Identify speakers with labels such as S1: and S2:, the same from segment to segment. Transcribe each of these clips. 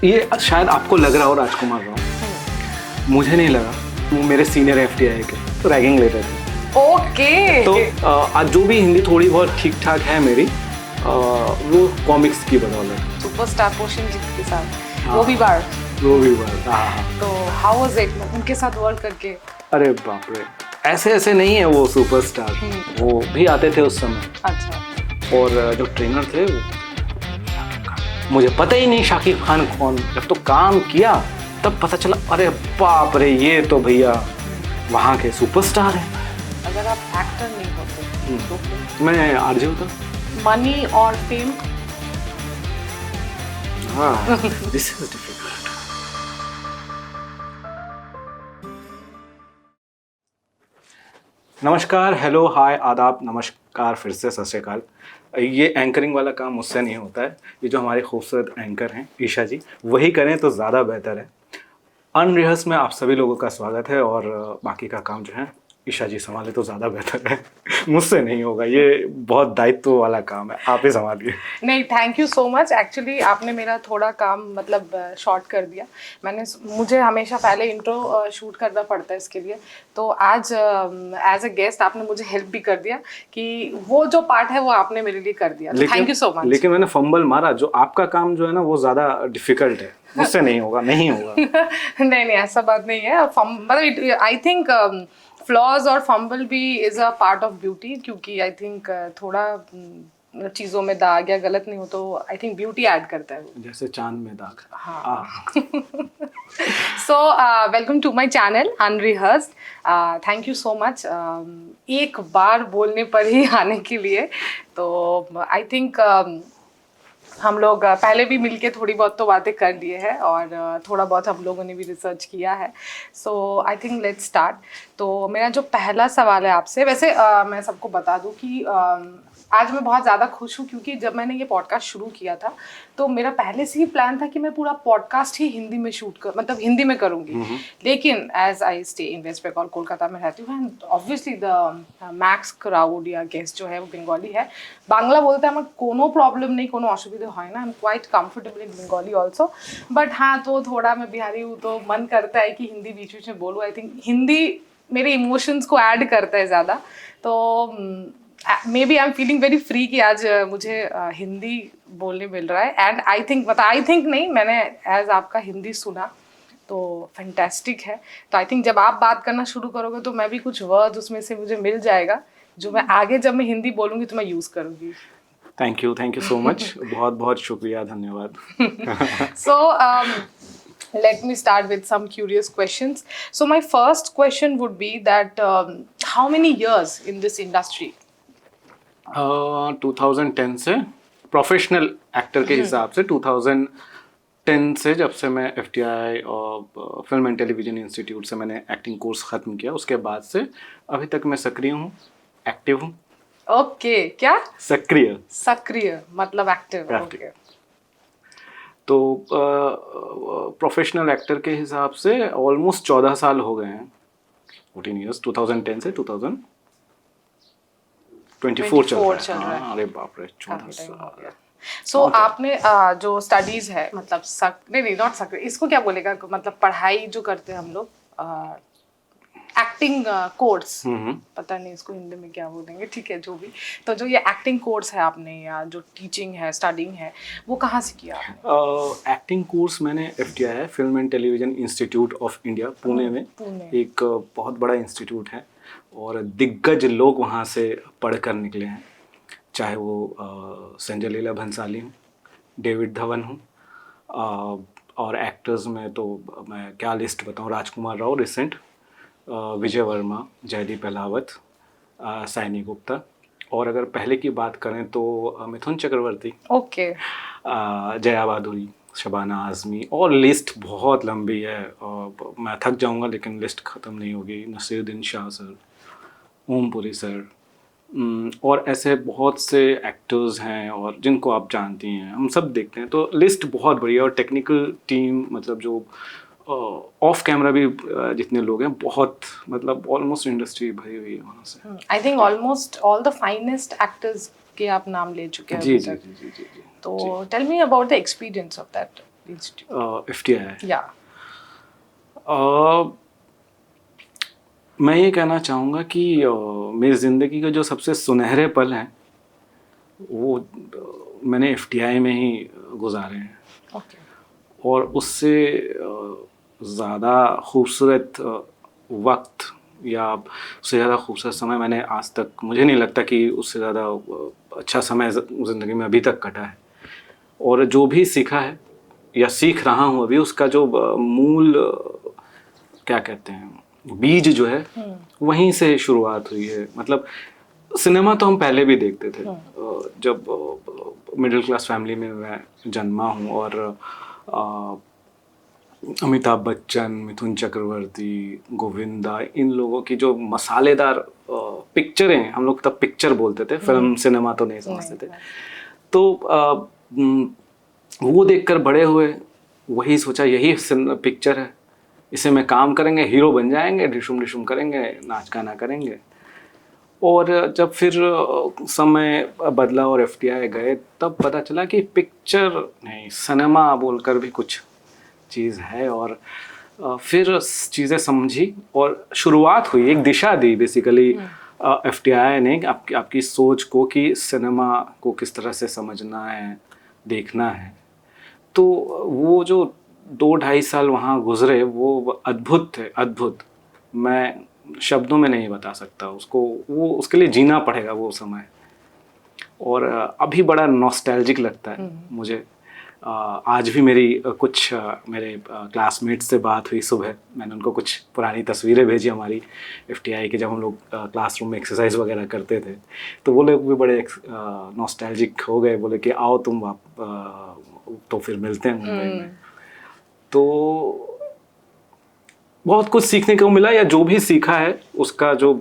S1: ये शायद आपको लग रहा हो राजकुमार राव, मुझे नहीं लगा। वो मेरे सीनियर एफटीआई के तो रैगिंग लेते थे।
S2: ओके।
S1: तो आज जो भी हिंदी थोड़ी बहुत ठीक ठाक है मेरी, वो कॉमिक्स की बदौलत।
S2: सुपरस्टार पोषण जी के साथ
S1: हाँ,
S2: वो भी बार।
S1: हाँ।
S2: तो हाउ वाज इट उनके साथ वर्क करके?
S1: अरे बाप रे, ऐसे नहीं है वो सुपरस्टार, वो भी आते थे उस समय।
S2: अच्छा।
S1: और जो ट्रेनर थे वो, मुझे पता ही नहीं शाकिब खान कौन, जब तो काम किया तब पता चला, अरे बाप रे ये तो भैया वहाँ के सुपरस्टार हैं।
S2: अगर आप एक्टर नहीं होते तो फिर
S1: मैं आरजे होता।
S2: मनी और फेम?
S1: हाँ, दिस इज डिफिकल्ट। नमस्कार, हेलो, हाय, आदाब, नमस्कार, फिर से सत श्री अकाल। ये एंकरिंग वाला काम मुझसे नहीं होता है, ये जो हमारे खूबसूरत एंकर हैं ईशा जी, वही करें तो ज़्यादा बेहतर है। अनरिहर्स में आप सभी लोगों का स्वागत है, और बाकी का काम जो है ईशा जी संभाले तो ज़्यादा बेहतर है। मुझसे नहीं होगा, ये बहुत दायित्व वाला काम है, आप ही संभालिए।
S2: नहीं, thank you so much. Actually आपने मेरा थोड़ा काम मतलब शॉर्ट कर दिया। मुझे हमेशा पहले इंट्रो शूट करना पड़ता है इसके लिए, तो आज एज अ गेस्ट आपने मुझे हेल्प भी कर दिया कि वो जो पार्ट है वो आपने मेरे लिए कर दिया, तो थैंक यू सो मच।
S1: लेकिन मैंने फंबल मारा, जो आपका काम जो है ना वो ज़्यादा डिफिकल्ट है, मुझसे नहीं होगा, नहीं होगा।
S2: नहीं, ऐसा बात नहीं है। मतलब आई थिंक फ्लॉज और फंबल भी is a part of beauty, क्योंकि आई थिंक थोड़ा चीज़ों में दाग या गलत नहीं हो तो आई थिंक ब्यूटी ऐड करता है वो।
S1: जैसे चांद में दाग।
S2: हाँ। So welcome to my channel Unrehearsed. Thank you so much एक बार बोलने पर ही आने के लिए। तो आई थिंक हम लोग पहले भी मिलके थोड़ी बहुत तो बातें कर लिए हैं, और थोड़ा बहुत हम लोगों ने भी रिसर्च किया है। सो आई थिंक लेट्स स्टार्ट। तो मेरा जो पहला सवाल है आपसे, वैसे मैं सबको बता दूं कि आज मैं बहुत ज़्यादा खुश हूँ, क्योंकि जब मैंने ये पॉडकास्ट शुरू किया था तो मेरा पहले से ही प्लान था कि मैं पूरा पॉडकास्ट ही हिंदी में मतलब हिंदी में करूँगी। लेकिन as I stay in West Bengal, Kolkata में रहती हूँ, and obviously the max crowd या गेस्ट जो है वो बंगाली है। बांग्ला बोलते हैं, আমার কোনো प्रॉब्लम नहीं, কোনো অসুবিধা হয় না। I am quite comfortable in Bengali also. But हाँ, तो थोड़ा मैं बिहारी हूँ तो मन करता है कि हिंदी बीच बीच में बोलूँ। आई थिंक हिंदी मेरे इमोशंस को ऐड करता है ज़्यादा। तो maybe I am feeling very free कि आज मुझे हिंदी बोलने मिल रहा है। एंड आई थिंक नहीं, मैंने एज आपका हिंदी सुना तो फैंटास्टिक है। तो आई थिंक जब आप बात करना शुरू करोगे तो मैं भी कुछ वर्ड उसमें से मुझे मिल जाएगा, जो मैं आगे जब मैं हिंदी बोलूँगी तो मैं यूज़ करूँगी।
S1: Thank you so much. बहुत बहुत शुक्रिया, धन्यवाद।
S2: So let me start with some curious questions. So my first question would be that how many years in this industry?
S1: 2010 से प्रोफेशनल एक्टर के हिसाब से 2010 से, जब से मैं एफटीआई और फिल्म एंड टेलीविजन इंस्टीट्यूट से मैंने एक्टिंग कोर्स ख़त्म किया, उसके बाद से अभी तक मैं सक्रिय हूँ, एक्टिव हूँ।
S2: ओके, क्या?
S1: सक्रिय
S2: मतलब एक्टिव। ओके।
S1: तो प्रोफेशनल एक्टर के हिसाब से ऑलमोस्ट 14 साल हो गए हैं, 14 ईयर्स, 2010 से 2024 चल रहा है। अरे बाप रे, 14 साल।
S2: सो आपने जो स्टडीज है, मतलब नहीं नॉट सक्रिय, इसको क्या बोलेगा, मतलब पढ़ाई जो करते हैं हम लोग, एक्टिंग कोर्स, पता नहीं इसको हिंदी में क्या बोलेंगे, ठीक है जो भी। तो जो ये एक्टिंग कोर्स है आपने, या जो टीचिंग है, स्टडिंग है, वो कहाँ से किया आपने?
S1: एक्टिंग कोर्स मैंने एफटीआई है, film and television institute of India, Pune में। एक बहुत बड़ा इंस्टीट्यूट है, और दिग्गज लोग वहाँ से पढ़ कर निकले हैं, चाहे वो संजय लीला भंसाली हूँ, डेविड धवन हूँ, और एक्टर्स में तो मैं क्या लिस्ट बताऊँ, राजकुमार राव रिसेंट, विजय वर्मा, जयदीप अहलावत, साइनी गुप्ता, और अगर पहले की बात करें तो मिथुन चक्रवर्ती,
S2: ओके,
S1: जया भादुरी, शबाना आज़मी, और लिस्ट बहुत लंबी है, और मैं थक जाऊंगा लेकिन लिस्ट ख़त्म नहीं होगी। नसीरुद्दीन शाह सर, ओम पुरी सर, और ऐसे बहुत से एक्टर्स हैं और जिनको आप जानती हैं, हम सब देखते हैं, तो लिस्ट बहुत बड़ी है। और टेक्निकल टीम, मतलब जो ऑफ कैमरा भी जितने लोग हैं, बहुत, मतलब ऑलमोस्ट इंडस्ट्री भरी हुई है वहाँ से।
S2: I think almost all the finest actors के आप नाम ले चुके हैं।
S1: जी।
S2: तो tell me about the experience of that institute?
S1: FTI
S2: या
S1: मैं ये कहना चाहूँगा कि मेरी ज़िंदगी के जो सबसे सुनहरे पल हैं वो मैंने FTI में ही गुजारे हैं।
S2: ओके।
S1: और उससे ज़्यादा खूबसूरत वक्त या उससे ज़्यादा खूबसूरत समय मैंने आज तक, मुझे नहीं लगता कि उससे ज़्यादा अच्छा समय ज़िंदगी में अभी तक कटा है। और जो भी सीखा है या सीख रहा हूँ अभी, उसका जो मूल क्या कहते हैं, बीज जो है वहीं से शुरुआत हुई है। मतलब सिनेमा तो हम पहले भी देखते थे, जब मिडिल क्लास फैमिली में मैं जन्मा हूँ। और अमिताभ बच्चन, मिथुन चक्रवर्ती, गोविंदा, इन लोगों की जो मसालेदार पिक्चरें, हम लोग तब पिक्चर बोलते थे, फिल्म सिनेमा तो नहीं समझते थे। तो वो देखकर बड़े हुए, वही सोचा यही पिक्चर है, इसे में काम करेंगे, हीरो बन जाएंगे, डिशुम डिशुम करेंगे, नाच गाना करेंगे। और जब फिर समय बदला और FTI गए, तब पता चला कि पिक्चर नहीं, सिनेमा बोलकर भी कुछ चीज़ है। और फिर चीज़ें समझी और शुरुआत हुई, एक दिशा दी बेसिकली FTI ने आपकी सोच को, कि सिनेमा को किस तरह से समझना है, देखना है। तो वो जो 2-2.5 साल वहाँ गुजरे, वो अद्भुत थे, अद्भुत। मैं शब्दों में नहीं बता सकता उसको, वो उसके लिए जीना पड़ेगा वो समय। और अभी बड़ा नॉस्टैल्जिक लगता है मुझे। आज भी मेरी कुछ मेरे क्लासमेट्स से बात हुई सुबह, मैंने उनको कुछ पुरानी तस्वीरें भेजी हमारी FTI की, जब हम लोग क्लासरूम में एक्सरसाइज वगैरह करते थे। तो वो लोग भी बड़े नॉस्टैल्जिक हो गए, बोले कि आओ तुम तो फिर मिलते हैं मुंबई में। तो बहुत कुछ सीखने को मिला, या जो भी सीखा है उसका जो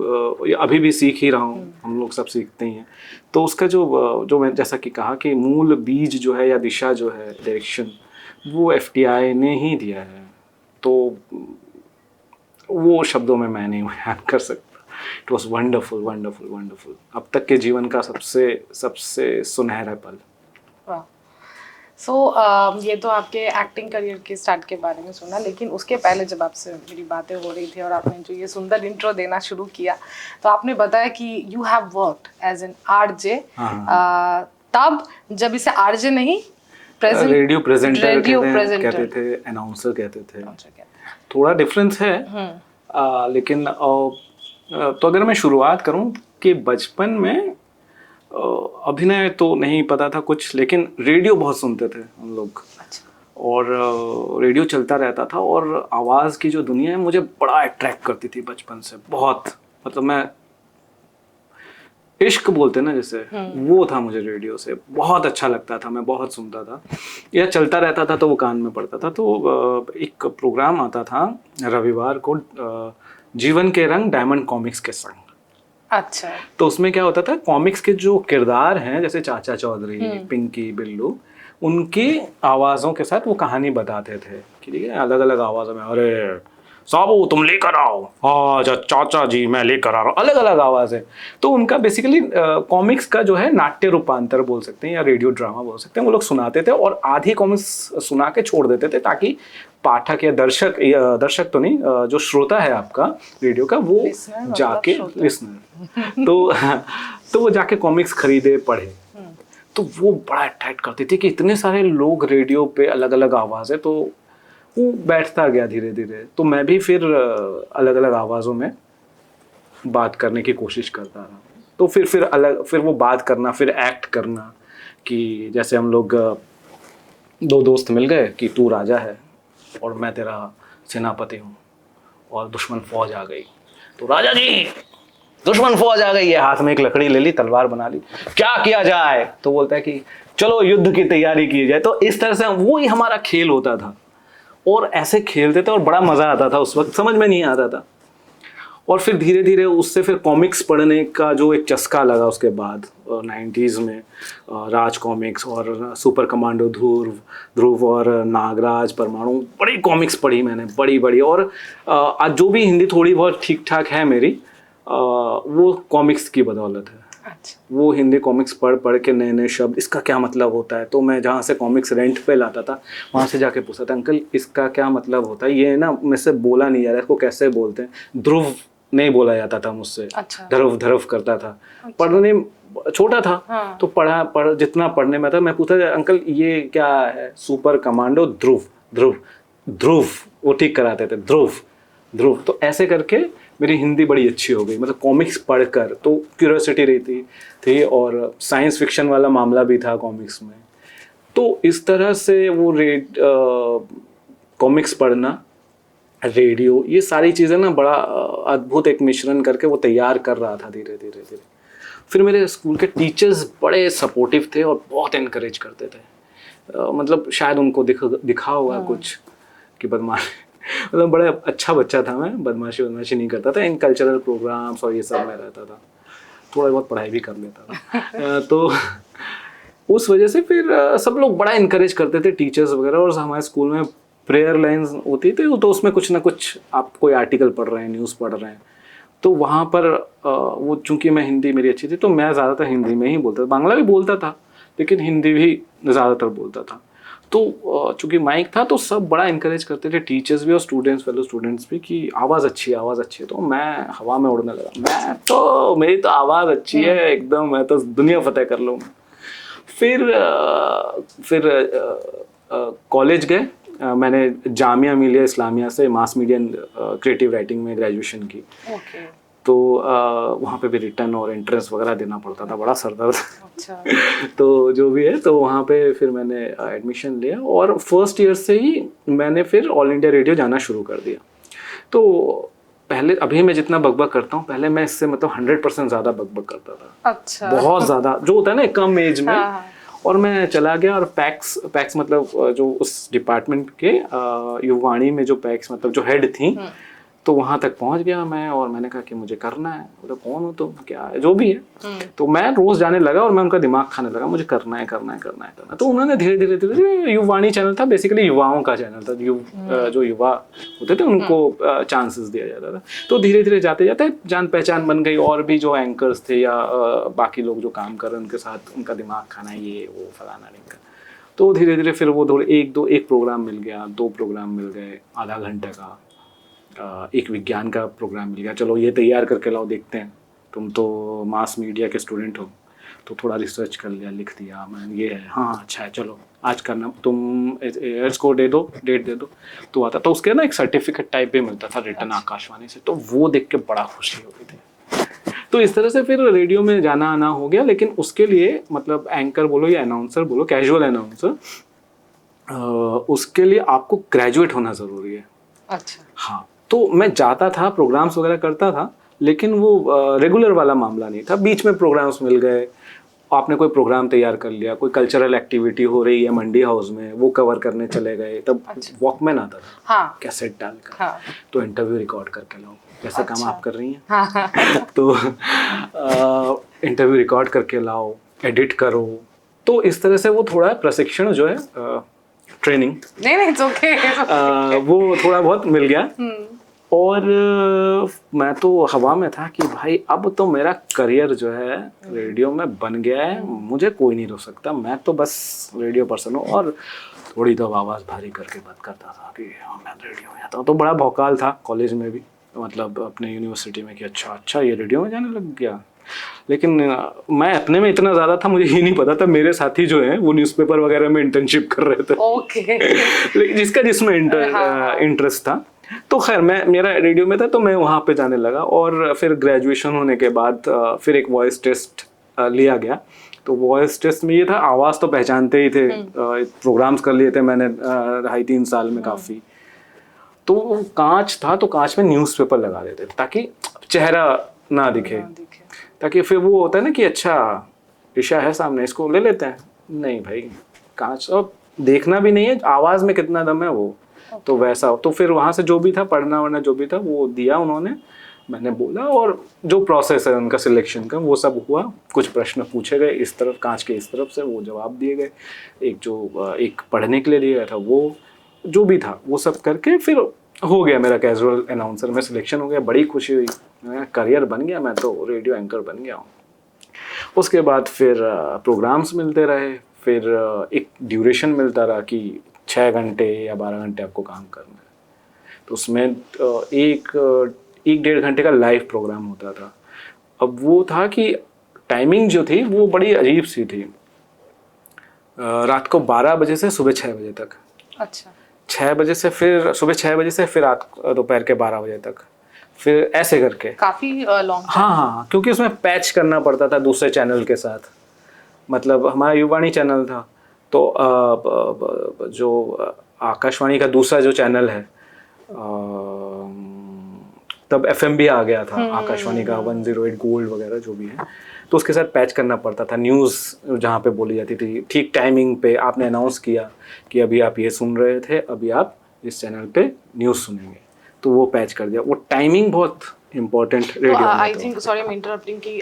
S1: अभी भी सीख ही रहा हूँ, हम लोग सब सीखते ही हैं। तो उसका जो मैं जैसा कि कहा कि मूल बीज जो है या दिशा जो है, डायरेक्शन, वो FTI ने ही दिया है। तो वो शब्दों में मैं नहीं बयान कर सकता। It was wonderful wonderful wonderful, अब तक के जीवन का सबसे सुनहरा पल।
S2: सो ये तो आपके एक्टिंग करियर के स्टार्ट के बारे में सुना, लेकिन उसके पहले जब आपसे मेरी बातें हो रही थी और आपने जो ये सुंदर इंट्रो देना शुरू किया, तो आपने बताया कि you have worked as an RJ। तब जब इसे RJ नहीं,
S1: रेडियो प्रेजेंटर
S2: प्रेजेंटर
S1: कहते थे, अनाउंसर कहते थे, थोड़ा डिफरेंस है। लेकिन तो अगर मैं शुरुआत करूं कि बचपन में अभिनय तो नहीं पता था कुछ, लेकिन रेडियो बहुत सुनते थे हम लोग।
S2: अच्छा।
S1: और रेडियो चलता रहता था, और आवाज़ की जो दुनिया है मुझे बड़ा अट्रैक्ट करती थी बचपन से, बहुत। मतलब मैं इश्क बोलते ना जैसे, वो था मुझे रेडियो से, बहुत अच्छा लगता था, मैं बहुत सुनता था, या चलता रहता था तो वो कान में पड़ता था। तो एक प्रोग्राम आता था रविवार को, जीवन के रंग डायमंड कॉमिक्स के संग।
S2: अच्छा।
S1: तो उसमें क्या होता था, कॉमिक्स के जो किरदार हैं, जैसे चाचा चौधरी, पिंकी, बिल्लू, उनकी आवाज़ों के साथ वो कहानी बताते थे, ठीक है, अलग अलग आवाज़ों में। अरे साबू तुम लेकर आओ, अच्छा चाचा जी मैं लेकर आ रहा हूँ, अलग अलग आवाज़ है। तो उनका बेसिकली कॉमिक्स का जो है नाट्य रूपांतर बोल सकते हैं, या रेडियो ड्रामा बोल सकते हैं, वो लोग सुनाते थे, और आधी कॉमिक्स सुना के छोड़ देते थे, ताकि पाठक या दर्शक तो नहीं, जो श्रोता है आपका रेडियो का, वो जाके लिसनर तो वो जाके कॉमिक्स खरीदे, पढ़े। तो वो बड़ा अट्रैक्ट करती थी कि इतने सारे लोग रेडियो पे, अलग अलग आवाज़ है। तो वो बैठता गया धीरे धीरे। तो मैं भी फिर अलग अलग आवाज़ों में बात करने की कोशिश करता रहा। तो फिर वो बात करना, फिर एक्ट करना, कि जैसे हम लोग 2 दोस्त मिल गए कि तू राजा है और मैं तेरा सेनापति हूँ, और दुश्मन फौज आ गई, तो राजा जी दुश्मन फौज आ गई है, हाथ में एक लकड़ी ले ली, तलवार बना ली, क्या किया जाए? तो बोलता है कि चलो युद्ध की तैयारी की जाए। तो इस तरह से वो ही हमारा खेल होता था, और ऐसे खेलते थे, और बड़ा मज़ा आता था। उस वक्त समझ में नहीं आता था, और फिर धीरे धीरे उससे फिर कॉमिक्स पढ़ने का जो एक चस्का लगा उसके बाद 90s में, राज कॉमिक्स और सुपर कमांडो ध्रुव और नागराज परमाणु, बड़ी कॉमिक्स पढ़ी मैंने, बड़ी बड़ी। और आज जो भी हिंदी थोड़ी बहुत ठीक ठाक है मेरी, वो कॉमिक्स की बदौलत है।
S2: अच्छा।
S1: वो हिंदी कॉमिक्स पढ़ पढ़ के नए नए शब्द, इसका क्या मतलब होता है, तो मैं जहाँ से कॉमिक्स रेंट पे लाता था वहाँ से जाके पूछा था, अंकल इसका क्या मतलब होता है, ये ना मुझसे बोला नहीं जा रहा है, इसको कैसे बोलते हैं। ध्रुव नहीं बोला जाता था मुझसे,
S2: अच्छा।
S1: धरव धरव करता था।
S2: अच्छा।
S1: पढ़ने छोटा था,
S2: हाँ।
S1: तो पढ़ जितना पढ़ने में था, मैं पूछा अंकल ये क्या है, सुपर कमांडो ध्रुव, ध्रुव ध्रुव, वो ठीक कराते थे, ध्रुव ध्रुव। तो ऐसे करके मेरी हिंदी बड़ी अच्छी हो गई, मतलब कॉमिक्स पढ़कर। तो क्यूरियोसिटी रहती थी और साइंस फिक्शन वाला मामला भी था कॉमिक्स में। तो इस तरह से वो कॉमिक्स पढ़ना, रेडियो, ये सारी चीज़ें ना बड़ा अद्भुत एक मिश्रण करके वो तैयार कर रहा था धीरे धीरे धीरे। फिर मेरे स्कूल के टीचर्स बड़े सपोर्टिव थे और बहुत इनकरेज करते थे। मतलब शायद उनको दिखा होगा कुछ कि बदमाश, मतलब बड़ा अच्छा बच्चा था मैं, बदमाशी नहीं करता था, इन कल्चरल प्रोग्राम्स और ये सब में रहता था, थोड़ा बहुत पढ़ाई भी कर लेता था। तो उस वजह से फिर सब लोग बड़ा इनकरेज करते थे, टीचर्स वगैरह। और हमारे स्कूल में प्रेयर लाइन्स होती थी, तो उसमें कुछ ना कुछ, आप कोई आर्टिकल पढ़ रहे हैं, न्यूज़ पढ़ रहे हैं, तो वहाँ पर वो चूंकि मैं हिंदी मेरी अच्छी थी, तो मैं ज़्यादातर हिंदी में ही बोलता था, बांग्ला भी बोलता था लेकिन हिंदी भी ज़्यादातर बोलता था। तो चूंकि माइक था तो सब बड़ा इनकरेज करते थे, टीचर्स भी और स्टूडेंट्स, फेलो स्टूडेंट्स भी, कि आवाज़ अच्छी है, आवाज़ अच्छी है। तो मैं हवा में उड़ने लगा, मेरी तो आवाज़ अच्छी है एकदम, मैं तो दुनिया फतेह कर लूँगा। फिर कॉलेज गए, मैंने जामिया मिलिया इस्लामिया से mass media and creative writing में ग्रेजुएशन की।
S2: ओके।
S1: तो वहाँ पे भी रिटर्न और एंट्रेंस वगैरह देना पड़ता था, बड़ा सरदर्द।
S2: अच्छा।
S1: तो जो भी है, तो वहाँ पे फिर मैंने एडमिशन लिया और फर्स्ट ईयर से ही मैंने फिर ऑल इंडिया रेडियो जाना शुरू कर दिया। तो पहले, अभी मैं जितना बकबक करता हूँ, पहले मैं इससे मतलब 100% ज़्यादा बकबक करता था।
S2: अच्छा।
S1: बहुत ज़्यादा, जो होता है ना कम एज में।
S2: हाँ।
S1: और मैं चला गया और पैक्स मतलब जो उस डिपार्टमेंट के युवाणी में जो पैक्स मतलब जो हेड थी, तो वहाँ तक पहुँच गया मैं। और मैंने कहा कि मुझे करना है। बोले कौन हो तुम, क्या है, जो भी है। तो मैं रोज़ जाने लगा और मैं उनका दिमाग खाने लगा, मुझे करना है करना है करना है करना है। तो उन्होंने धीरे धीरे धीरे, युवाणी चैनल था बेसिकली, युवाओं का चैनल था, जो युवा होते थे उनको चांसेस दिया जाता था। तो धीरे धीरे जाते जाते जान पहचान बन गई, और भी जो एंकर्स थे या बाकी लोग जो काम कर रहे हैं उनके साथ उनका दिमाग खाना, ये वो फलाना ढिमका। तो धीरे धीरे फिर वो थोड़े एक प्रोग्राम मिल गया, 2 प्रोग्राम मिल गए, आधा घंटे का, एक विज्ञान का प्रोग्राम मिल गया, चलो ये तैयार करके लाओ देखते हैं, तुम तो मास मीडिया के स्टूडेंट हो। तो थोड़ा रिसर्च कर लिया, लिख दिया मैं, ये है, हाँ अच्छा है, चलो आज करना, तुम इसको डेट दे दो। तो आता, तो उसके ना एक सर्टिफिकेट टाइप भी मिलता था रिटर्न आकाशवाणी से, तो वो देख के बड़ा खुशी होती थी। तो इस तरह से फिर रेडियो में जाना आना हो गया। लेकिन उसके लिए मतलब एंकर बोलो या अनाउंसर बोलो, कैजुअल अनाउंसर, उसके लिए आपको ग्रेजुएट होना ज़रूरी है।
S2: अच्छा।
S1: हाँ, तो मैं जाता था, प्रोग्राम्स वगैरह करता था, लेकिन वो रेगुलर वाला मामला नहीं था। बीच में प्रोग्राम्स मिल गए, आपने कोई प्रोग्राम तैयार कर लिया, कोई कल्चरल एक्टिविटी हो रही है मंडी हाउस में, वो कवर करने चले गए। तब वॉकमैन आता था,
S2: हाँ,
S1: कैसेट डालकर,
S2: हाँ,
S1: तो इंटरव्यू रिकॉर्ड करके लाओ, जैसा काम आप कर रही हैं।
S2: हाँ,
S1: तो इंटरव्यू रिकॉर्ड करके लाओ, एडिट करो। तो इस तरह से वो थोड़ा प्रशिक्षण जो है, ट्रेनिंग,
S2: नहीं इट्स ओके,
S1: वो थोड़ा बहुत मिल गया। और मैं तो हवा में था कि भाई अब तो मेरा करियर जो है रेडियो में बन गया है, मुझे कोई नहीं रोक सकता, मैं तो बस रेडियो पर्सन हूँ। और थोड़ी तो आवाज़ भारी करके बात करता था कि हाँ मैं रेडियो में आता हूँ। तो बड़ा भौकाल था कॉलेज में भी, मतलब अपने यूनिवर्सिटी में, कि अच्छा ये रेडियो में जाने लग गया। लेकिन मैं अपने में इतना ज़्यादा था, मुझे ही नहीं पता था मेरे साथी जो हैं वो न्यूज़पेपर वगैरह में इंटर्नशिप कर रहे थे।
S2: ओके।
S1: लेकिन जिसमें इंटरेस्ट था। तो खैर मेरा रेडियो में था, तो मैं वहाँ पे जाने लगा। और फिर ग्रेजुएशन होने के बाद फिर एक वॉइस टेस्ट लिया गया। तो वॉइस टेस्ट में ये था, आवाज़ तो पहचानते ही थे, प्रोग्राम्स कर लिए थे मैंने 2.5-3 साल में काफ़ी। तो कांच था, तो कांच में न्यूज़पेपर लगा देते थे ताकि चेहरा ना दिखे, ताकि फिर वो होता है ना कि अच्छा ईशा है सामने, इसको ले लेते हैं। नहीं भाई, कांच अब देखना भी नहीं है, आवाज़ में कितना दम है वो। तो वैसा, तो फिर वहाँ से जो भी था, पढ़ना वढ़ना जो भी था वो दिया उन्होंने, मैंने बोला, और जो प्रोसेस है उनका सिलेक्शन का वो सब हुआ। कुछ प्रश्न पूछे गए इस तरफ, कांच के इस तरफ से, वो जवाब दिए गए। एक पढ़ने के लिए दिया गया था, वो जो भी था वो सब करके फिर हो गया मेरा कैजुअल अनाउंसर में सिलेक्शन हो गया। बड़ी खुशी हुई, मेरा करियर बन गया, मैं तो रेडियो एंकर बन गया हूँ। उसके बाद फिर प्रोग्राम्स मिलते रहे, फिर एक ड्यूरेशन मिलता रहा कि 6 घंटे या 12 घंटे आपको काम करना है। तो उसमें एक 1.5 घंटे का लाइव प्रोग्राम होता था। अब वो था कि टाइमिंग जो थी वो बड़ी अजीब सी थी, रात को 12 बजे से सुबह 6 बजे तक।
S2: अच्छा।
S1: 6 बजे से फिर सुबह 6 बजे से फिर रात दोपहर के 12 बजे तक, फिर ऐसे करके
S2: काफी लॉन्ग।
S1: हाँ, क्योंकि उसमें पैच करना पड़ता था दूसरे चैनल के साथ। मतलब हमारा युवाणी चैनल था, तो जो आकाशवाणी का दूसरा जो चैनल है, तब FM भी आ गया था, आकाशवाणी का 108 गोल्ड वगैरह जो भी है, तो उसके साथ पैच करना पड़ता था। न्यूज़ जहाँ पे बोली जाती थी ठीक टाइमिंग पे आपने अनाउंस किया कि अभी आप ये सुन रहे थे, अभी आप इस चैनल पे न्यूज़ सुनेंगे, तो वो पैच कर दिया। वो टाइमिंग बहुत इम्पोर्टेंट रेडियो में।
S2: I think, sorry I am interrupting, कि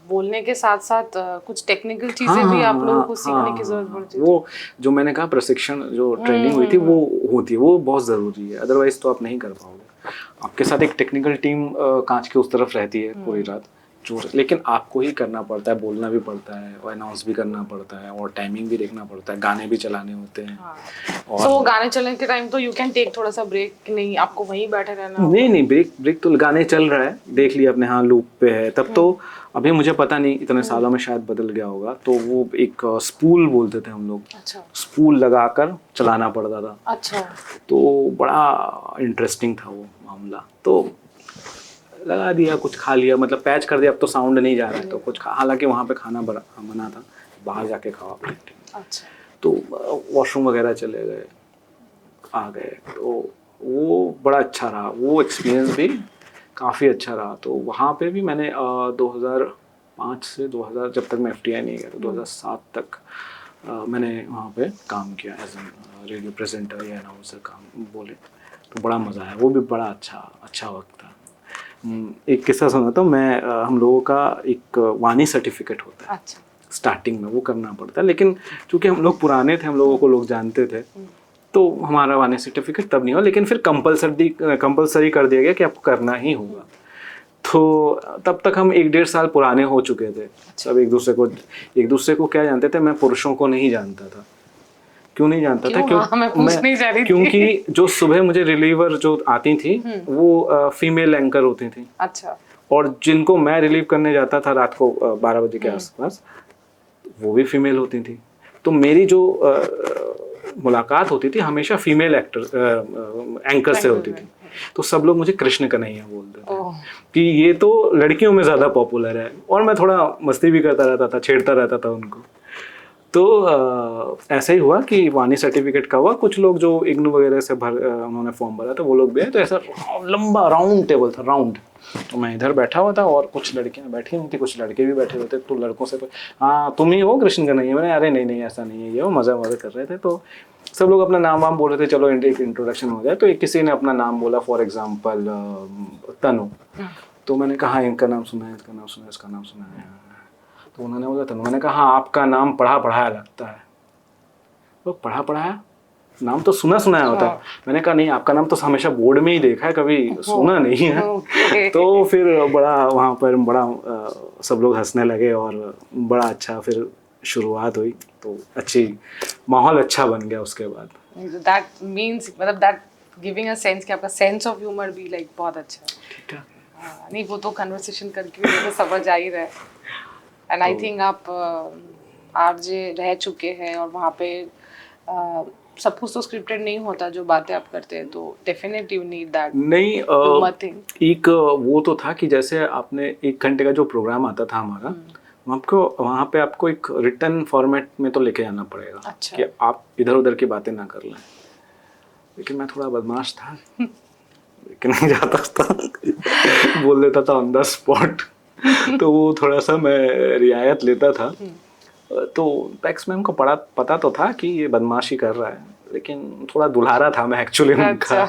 S2: बोलने के साथ साथ कुछ टेक्निकल चीजें भी आप लोगों को सीखने की जरूरत पड़ती है।
S1: वो जो मैंने कहा प्रशिक्षण, जो ट्रेनिंग हुई थी वो होती है, वो बहुत ज़रूरी है, अदरवाइज तो आप नहीं कर पाओगे। आपके साथ एक टेक्निकल टीम कांच के उस तरफ रहती है पूरी रात, जो लेकिन आपको ही करना पड़ता है, बोलना भी पड़ता है और अनाउंस भी करना पड़ता है और टाइमिंग भी देखना पड़ता है, गाने भी चलाने होते हैं।
S2: और तो गाने चलने के टाइम तो यू कैन टेक थोड़ा सा ब्रेक, कि नहीं आपको वहीं बैठे रहना?
S1: नहीं, ब्रेक तो गाने चल रहा है, देख लिया अपने, हाँ लूप पे है तब तो। अभी मुझे पता नहीं, इतने सालों में शायद बदल गया होगा, तो वो एक स्पूल बोलते थे हम लोग।
S2: अच्छा।
S1: स्पूल लगाकर चलाना पड़ता था।
S2: अच्छा।
S1: तो बड़ा इंटरेस्टिंग था वो मामला। तो लगा दिया, कुछ खा लिया, मतलब पैच कर दिया, अब तो साउंड नहीं जा रहा है तो कुछ हालांकि वहाँ पे खाना मना था, बाहर जाके खावा प्लेट।
S2: अच्छा।
S1: तो वॉशरूम वगैरह चले गए, आ गए, तो वो बड़ा अच्छा रहा, वो एक्सपीरियंस भी काफ़ी अच्छा रहा। तो वहाँ पे भी मैंने 2005 से 2000, जब तक मैं FTI नहीं गया तो 2007 तक मैंने वहाँ पे काम किया एज एन रेडियो प्रेजेंटर या अनाउंसर काम बोले। तो बड़ा मज़ा आया, वो भी बड़ा अच्छा वक्त था। एक किस्सा सुनाता हूँ मैं। हम लोगों का एक वाणी सर्टिफिकेट होता है।
S2: अच्छा।
S1: स्टार्टिंग में वो करना पड़ता है, लेकिन चूंकि हम लोग पुराने थे, हम लोगों को लोग जानते थे, तो हमारा वाणी सर्टिफिकेट तब नहीं हुआ, लेकिन फिर कंपलसरी कर दिया गया कि आपको करना ही होगा। तो तब तक हम 1-1.5 साल पुराने हो चुके थे। सब एक दूसरे को क्या जानते थे, मैं पुरुषों को नहीं जानता था। क्यों नहीं जानता था? क्योंकि जो सुबह मुझे रिलीवर जो आती थी वो फीमेल एंकर होती थी।
S2: अच्छा।
S1: और जिनको मैं रिलीव करने जाता था रात को 12 बजे के आसपास, वो भी फीमेल होती थी। तो मेरी जो मुलाकात होती थी हमेशा फीमेल एंकर से होती थी। तो सब लोग मुझे कृष्ण कन्हैया बोलते थे कि ये तो लड़कियों में ज़्यादा पॉपुलर है। और मैं थोड़ा मस्ती भी करता रहता था, छेड़ता रहता था उनको। तो ऐसा ही हुआ कि वाणी सर्टिफिकेट का हुआ। कुछ लोग जो इग्नू वगैरह से उन्होंने फॉर्म भरा था, वो लोग भी आए। तो ऐसा लंबा राउंड टेबल था, राउंड। तो मैं इधर बैठा हुआ था और कुछ लड़कियां बैठी हुई थी, कुछ लड़के भी बैठे हुए थे। तो लड़कों से, हाँ तुम ही हो कृष्ण का? नहीं। मैंने, अरे नहीं ऐसा नहीं है, ये वो मज़ा कर रहे थे। तो सब लोग अपना नाम वाम बोल रहे थे, चलो एक इंट्रोडक्शन हो जाए। तो एक किसी ने अपना नाम बोला, फॉर एग्जाम्पल तनु। तो मैंने कहा इनका नाम सुना है, इसका नाम सुना है, इसका नाम सुना है। तो उन्होंने बोला तनु। मैंने कहा हाँ, आपका नाम पढ़ाया लगता है। वो पढ़ाया नाम तो सुना होता है। मैंने कहा नहीं, आपका नाम तो हमेशा बोर्ड में ही देखा है, कभी सुना नहीं है। तो फिर बड़ा वहाँ पर सब लोग हंसने लगे और बड़ा अच्छा फिर शुरुआत हुई। तो अच्छी माहौल अच्छा बन गया उसके बाद।
S2: That means, मतलब that giving a sense कि आपका सेंस ऑफ ह्यूमर भी लाइक बहुत अच्छा है।
S1: ठीक है।
S2: नहीं, वो तो कन्वर्सेशन करके भी तो समझ आ ही रहा है। एंड आई थिंक आप आरजे रह चुके हैं और वहाँ पे सब कुछ तो स्क्रिप्टेड नहीं होता, जो बातें आप करते हैं, तो डेफिनेटली यू नीड दैट।
S1: नहीं, एक वो तो था कि जैसे आपने 1 घंटे का जो प्रोग्राम आता था हमारा, वहाँ पे आपको एक रिटर्न फॉर्मेट में तो लेके जाना पड़ेगा। अच्छा। कि आप इधर उधर की बातें ना कर लें। लेकिन मैं थोड़ा बदमाश था, लेकिन नहीं जाता था, बोल देता था ऑन द स्पॉट। तो वो थोड़ा सा मैं रियायत लेता था। तो पैक्स मैम को पता तो था कि ये बदमाशी कर रहा है, लेकिन थोड़ा दुल्हारा था मैं एक्चुअली उनका।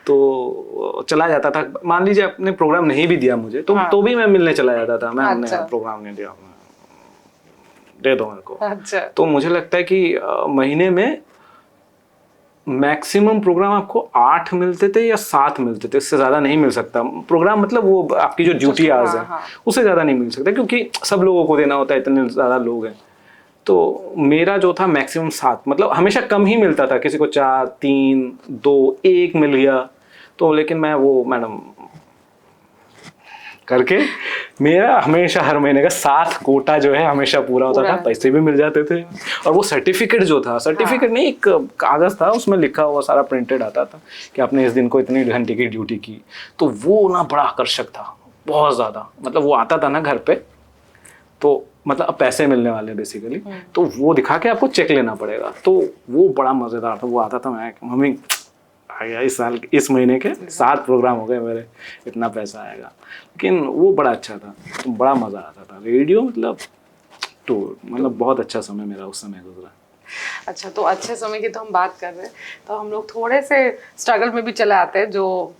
S1: तो चला जाता था। मान लीजिए आपने प्रोग्राम नहीं भी दिया मुझे, तो भी मैं मिलने चला जाता था। मैं हमने प्रोग्राम नहीं दिया, दे दो मेरे को। अच्छा। तो मुझे लगता है कि महीने में मैक्सिमम प्रोग्राम आपको 8 मिलते थे या 7 मिलते थे, इससे ज़्यादा नहीं मिल सकता प्रोग्राम, मतलब वो आपकी जो ड्यूटी आवर्स है उससे ज़्यादा नहीं मिल सकता, क्योंकि सब लोगों को देना होता है, इतने ज़्यादा लोग हैं। तो मेरा जो था मैक्सिमम 7, मतलब हमेशा कम ही मिलता था, किसी को 4, 3, 2, 1 मिल गया तो, लेकिन मैं वो मैडम करके मेरा हमेशा हर महीने का 7 कोटा जो है हमेशा पूरा होता था, पैसे भी मिल जाते थे। और वो सर्टिफिकेट जो था, सर्टिफिकेट नहीं, एक कागज़ था, उसमें लिखा हुआ सारा प्रिंटेड आता था कि आपने इस दिन को इतने घंटे की ड्यूटी की। तो वो ना बड़ा आकर्षक था, बहुत ज़्यादा, मतलब वो आता था ना घर पे, तो मतलब अब पैसे मिलने वाले बेसिकली, तो वो दिखा के आपको चेक लेना पड़ेगा, तो वो बड़ा मज़ेदार था। वो आता था, मैं मम्मी आ गया इस साल, इस महीने के 7 प्रोग्राम हो गए मेरे, इतना पैसा आएगा। लेकिन वो बड़ा अच्छा था, तो बड़ा मज़ा आता था। रेडियो मतलब मतलब बहुत अच्छा समय मेरा उस समय गुजरा।
S2: अच्छा, तो अच्छे समय की तो हम बात कर रहे हैं, तो हम लोग थोड़े से स्ट्रगल में भी चले आते हैं, जो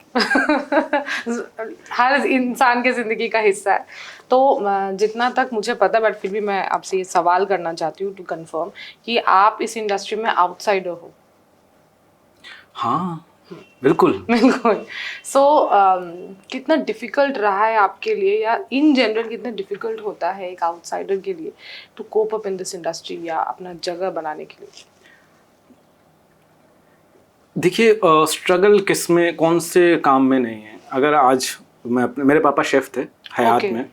S2: हर इंसान के ज़िंदगी का हिस्सा है। तो जितना तक मुझे पता, बट फिर भी मैं आपसे ये सवाल करना चाहती हूँ टू कंफर्म कि आप इस इंडस्ट्री में आउटसाइडर हो।
S1: हाँ बिल्कुल
S2: बिल्कुल। सो कितना डिफिकल्ट रहा है आपके लिए, या इन जनरल कितना डिफिकल्ट होता है एक आउटसाइडर के लिए to cope up in this industry, या अपना जगह बनाने के लिए?
S1: देखिए, स्ट्रगल किस में, कौन से काम में नहीं है। अगर आज मेरे पापा शेफ़ थे हयात में,